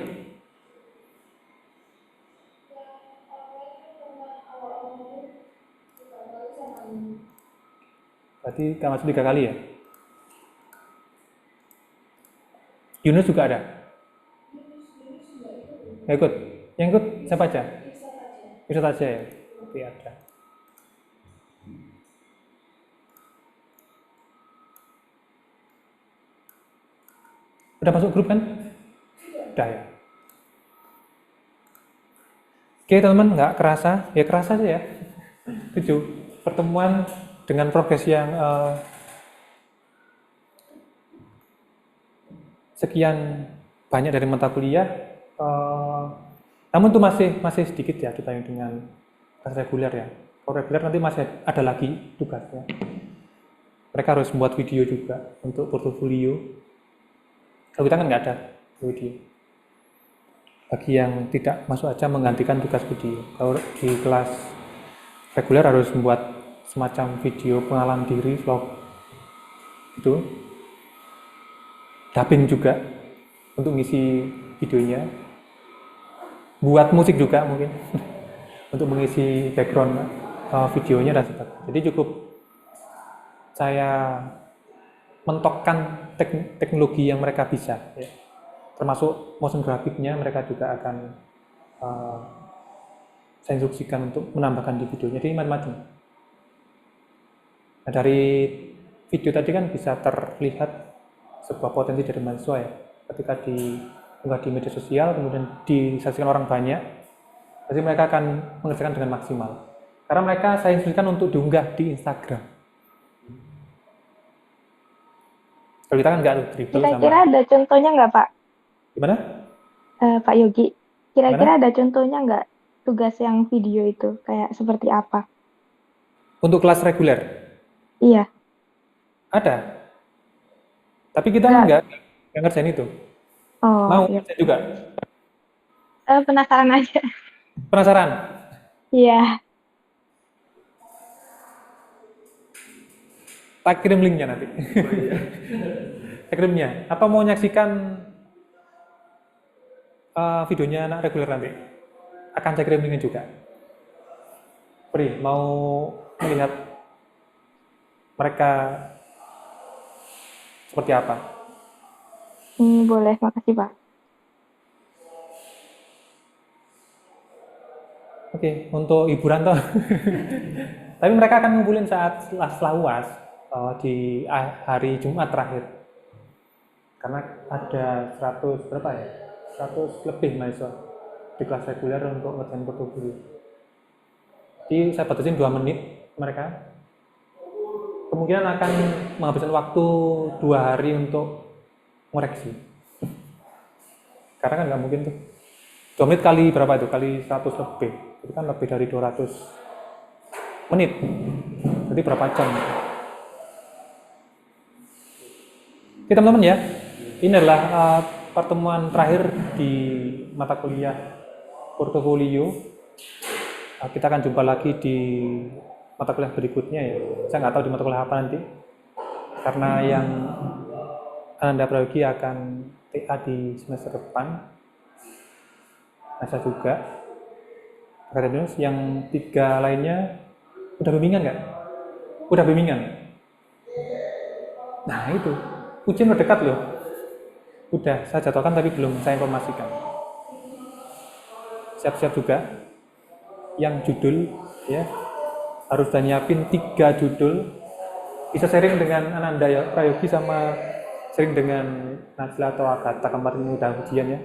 Berarti nggak masuk 3 kali ya? Yunus juga ada? Nggak ikut? Yang ikut siapa aja? Bisa aja ya? Oke, ada. Udah masuk grup kan? Udah ya. Oke teman-teman, nggak kerasa? Ya kerasa sih ya. 7 pertemuan dengan progres yang sekian banyak dari mata kuliah. Namun itu masih sedikit ya dibanding dengan kelas reguler ya. Kalau reguler nanti masih ada lagi tugasnya. Mereka harus membuat video juga untuk portofolio. Kalau kita kan nggak ada video. Bagi yang tidak masuk aja menggantikan tugas video. Kalau di kelas reguler harus membuat semacam video pengalaman diri, vlog itu, dubbing juga untuk ngisi videonya, buat musik juga mungkin untuk mengisi background videonya dan sebagainya. Jadi cukup saya mentokkan teknologi yang mereka bisa, ya. Termasuk motion grafiknya mereka juga akan saya instruksikan untuk menambahkan di videonya. Jadi macam-macam. Nah, dari video tadi kan bisa terlihat sebuah potensi dari mahasiswa ya. Ketika diunggah di media sosial, kemudian disaksikan orang banyak, pasti mereka akan mengerjakan dengan maksimal. Karena mereka saya instruksikan untuk diunggah di Instagram. Kalau kita kan nggak dribble sama. Kira-kira ada contohnya nggak, Pak? Gimana? Pak Yogi, kira-kira ada contohnya nggak tugas yang video itu kayak seperti apa? Untuk kelas reguler? Iya. Ada. Tapi kita nggak ngerjain itu. Oh, Mau iya. ngerjain juga? Penasaran aja. Penasaran? Iya. Tak kirim linknya nanti. Tak kirimnya. Atau mau nyaksikan videonya anak reguler nanti? Akan saya kirim linknya juga. Pri, mau melihat mereka seperti apa? Boleh, makasih Pak. Oke, untuk hiburan toh. Tapi mereka akan ngumpulin saat setelah UAS di hari Jumat terakhir. Karena ada 100 berapa ya? 100 lebih mahasiswa di kelas reguler untuk ngerjain portofolio. Jadi saya batasin 2 menit mereka. Kemungkinan akan menghabiskan waktu 2 hari untuk ngoreksi. Karena kan nggak mungkin tuh 2 menit kali berapa itu? Kali 100 lebih. Itu kan lebih dari 200 menit. Jadi berapa jam? Oke teman-teman ya, ini adalah pertemuan terakhir di mata kuliah portofolio. Kita akan jumpa lagi di mata kuliah berikutnya ya. Saya nggak tahu di mata kuliah apa nanti. Karena yang Ananda Prayogi akan TA di semester depan. Saya juga. Akademius yang 3 lainnya udah bimbingan nggak? Udah bimbingan. Nah itu, ujian udah dekat loh. Udah saya jadwalkan tapi belum saya informasikan. Siap-siap juga. Yang judul ya harus udah nyiapin 3 judul. Bisa sharing dengan Ananda ya, Prayogi sama sharing dengan Najla atau Agatha kemarin udah ujian ya.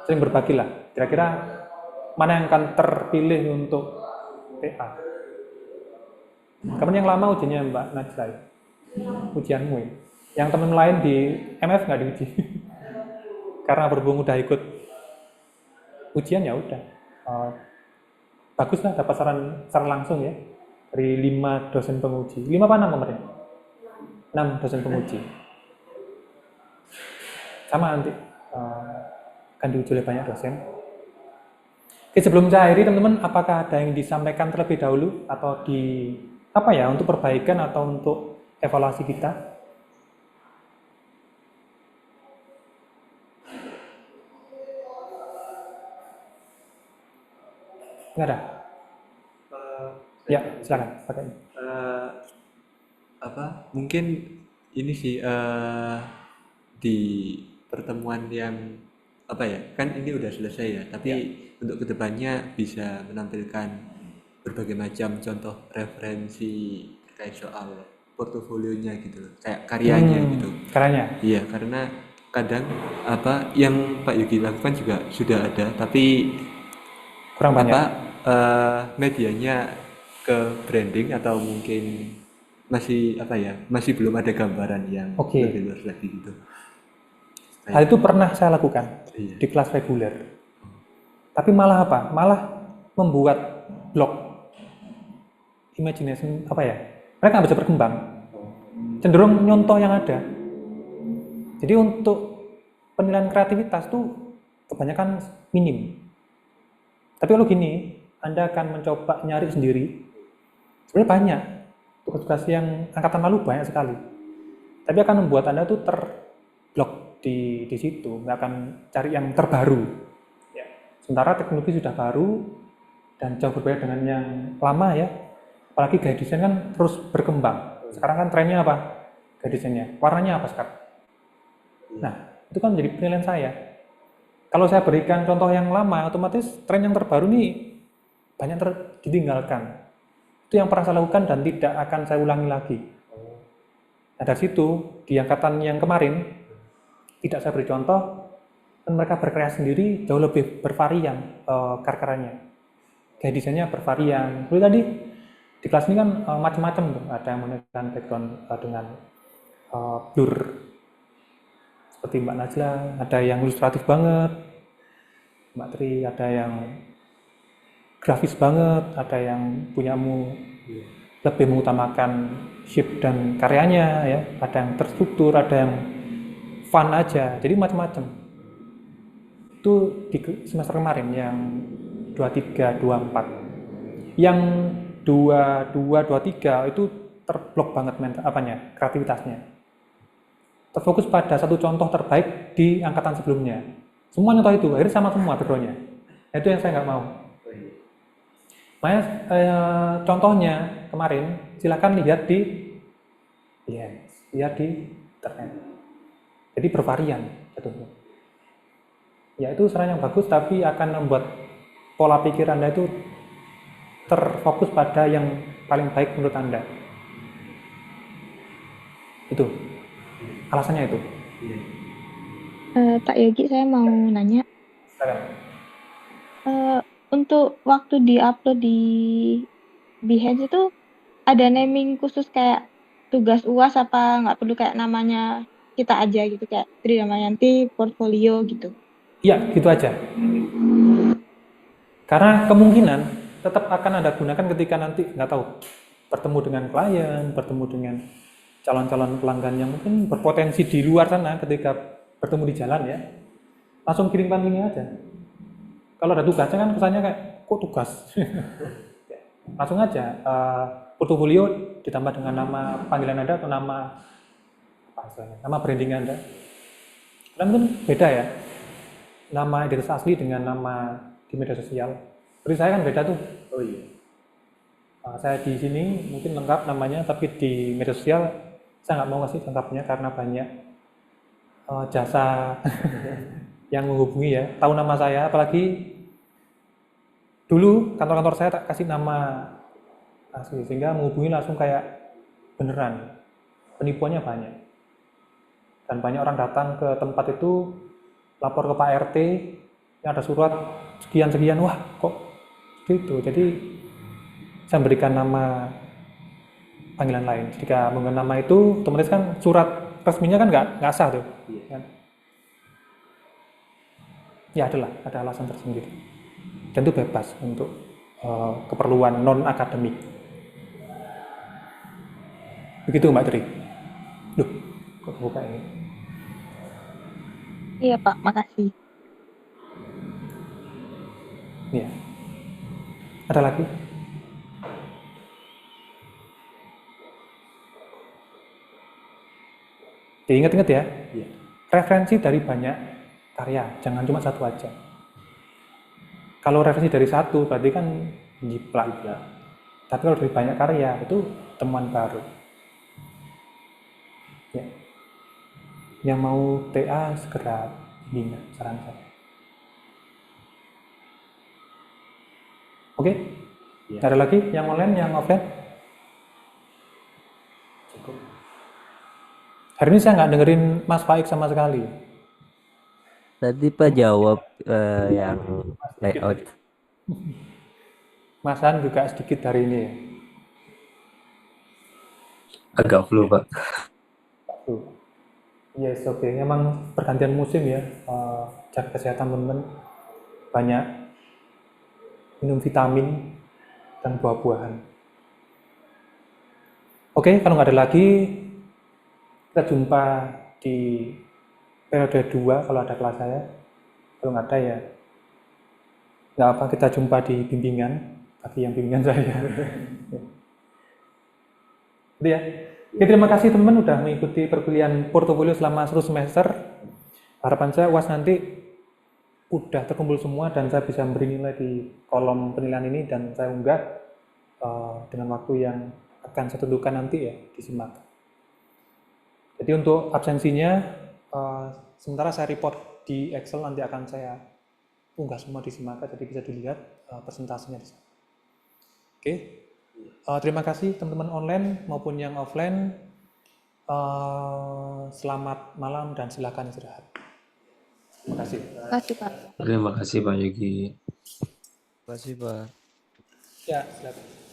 Sering berbagi lah. Kira-kira mana yang akan terpilih untuk TA? Kapan yang lama ujiannya Mbak Najla? Ujianmu ya? Yang teman lain di MF nggak diuji? Karena berhubung udah ikut ujian ya udah. Bagus lah dapat saran langsung ya dari 5 dosen penguji. 5 apa 6 kemarin? 6 dosen penguji. Sama nanti akan diuji oleh banyak dosen. Oke, sebelum saya akhiri teman-teman, apakah ada yang disampaikan terlebih dahulu atau di apa ya untuk perbaikan atau untuk evaluasi kita? Nggak ada? Ya, silakan pakai. Mungkin ini sih di pertemuan yang apa ya, kan ini udah selesai ya, tapi untuk kedepannya bisa menampilkan berbagai macam contoh referensi terkait soal portofolionya gitu loh, kayak karyanya gitu. Karyanya? Iya, karena kadang apa yang Pak Yogi lakukan juga sudah ada, tapi kurang banyak. Medianya ke branding atau mungkin masih apa ya, masih belum ada gambaran yang lebih luas lagi gitu. Hal itu pernah saya lakukan di kelas reguler. Tapi malah apa? Malah membuat blok imagination apa ya? Mereka nggak bisa berkembang. Cenderung nyontoh yang ada. Jadi untuk penilaian kreativitas tuh kebanyakan minim. Tapi kalau gini, Anda akan mencoba nyari sendiri. Sebenarnya banyak tugas-tugas yang angkatan lalu banyak sekali. Tapi akan membuat Anda tuh terblok di situ, nggak akan cari yang terbaru. Ya. Sementara teknologi sudah baru dan jauh berbeda dengan yang lama ya. Apalagi gaya desain kan terus berkembang. Sekarang kan trennya apa? Gaya desainnya. Warnanya apa sekarang? Nah, itu kan menjadi penilaian saya. Kalau saya berikan contoh yang lama, otomatis tren yang terbaru nih banyak ditinggalkan. Itu yang pernah saya lakukan dan tidak akan saya ulangi lagi. Nah, dari situ, di angkatan yang kemarin, tidak saya beri contoh, dan mereka berkarya sendiri jauh lebih bervarian karya-karyanya. Gaya desainnya bervarian. Seperti tadi, di kelas ini kan macam-macam tuh. Ada yang menggunakan background dengan blur, seperti Mbak Najla, ada yang ilustratif banget, Mbak Tri, ada yang grafis banget, ada yang punyamu lebih mengutamakan shape dan karyanya ya, ada yang terstruktur, ada yang fun aja, jadi macam-macam. Itu di semester kemarin yang 23, 24. Yang 22, 23 itu terblok banget kreativitasnya. Terfokus pada satu contoh terbaik di angkatan sebelumnya. Semua contoh itu, akhirnya sama semua backgroundnya. Itu yang saya nggak mau. Makanya contohnya kemarin, silakan lihat di internet. Jadi bervarian, jatuhnya. Ya itu saran yang bagus, tapi akan membuat pola pikir Anda itu terfokus pada yang paling baik menurut Anda. Itu alasannya itu. Pak Yogi, saya mau nanya. Untuk waktu di-upload di Behance itu ada naming khusus kayak tugas UAS apa nggak perlu kayak namanya kita aja gitu, kayak Tri Damayanti portfolio gitu? Iya, gitu aja. Karena kemungkinan tetap akan Anda gunakan ketika nanti, nggak tahu, bertemu dengan klien, bertemu dengan calon-calon pelanggan yang mungkin berpotensi di luar sana ketika bertemu di jalan ya. Langsung kirimkan linknya aja. Kalau ada tugasnya kan kesannya kayak, kok tugas? Langsung aja, portofolio ditambah dengan nama panggilan Anda atau nama branding Anda. Karena mungkin beda ya, nama identitas asli dengan nama di media sosial. Seperti saya kan beda tuh. Oh iya. Saya di sini mungkin lengkap namanya, tapi di media sosial saya nggak mau ngasih lengkapnya karena banyak jasa yang menghubungi ya, tahu nama saya, apalagi dulu kantor-kantor saya tak kasih nama asli, sehingga menghubungi langsung kayak beneran, penipuannya banyak. Dan banyak orang datang ke tempat itu, lapor ke Pak RT, yang ada surat sekian-sekian, wah kok gitu. Jadi saya berikan nama panggilan lain. Jika menggunakan nama itu, otomatis kan surat resminya kan nggak sah tuh. Kan? Ya ada alasan tersendiri. Dan itu bebas untuk keperluan non-akademik. Begitu Mbak Tri. Duh, kok buka ini? Iya Pak, makasih. Iya. Ada lagi? Ingat-ingat ya, referensi dari banyak karya, jangan cuma satu aja. Kalau referensi dari satu, berarti kan jiplak. Tapi kalau dari banyak karya, itu temuan baru. Ya. Yang mau TA segera bina, saran saya. Oke? Ada lagi yang online, yang offline? Cukup. Hari ini saya nggak dengerin Mas Faik sama sekali. Tadi Pak jawab yang layout. Mas Han juga sedikit hari ini ya. Agak flu, Pak. Yes, oke. Emang pergantian musim ya. Jaga kesehatan teman-teman. Banyak minum vitamin, dan buah-buahan. Oke, kalau nggak ada lagi, kita jumpa di periode 2 kalau ada kelas saya. Kalau nggak ada ya nggak apa, kita jumpa di bimbingan bagi yang bimbingan saya. Itu ya. Oke, terima kasih teman-teman udah mengikuti perkuliahan portofolio selama 1 semester. Harapan saya UAS nanti udah terkumpul semua dan saya bisa memberi nilai di kolom penilaian ini dan saya unggah dengan waktu yang akan saya tentukan nanti ya di SIMAK. Jadi untuk absensinya sementara saya report di Excel, nanti akan saya unggah semua di SIMAK, jadi bisa dilihat persentasenya di sana. Oke, terima kasih teman-teman online maupun yang offline. Selamat malam dan silakan istirahat. Terima kasih. Terima kasih, Pak. Terima kasih Pak Yogi. Terima kasih, Pak. Ya, silakan.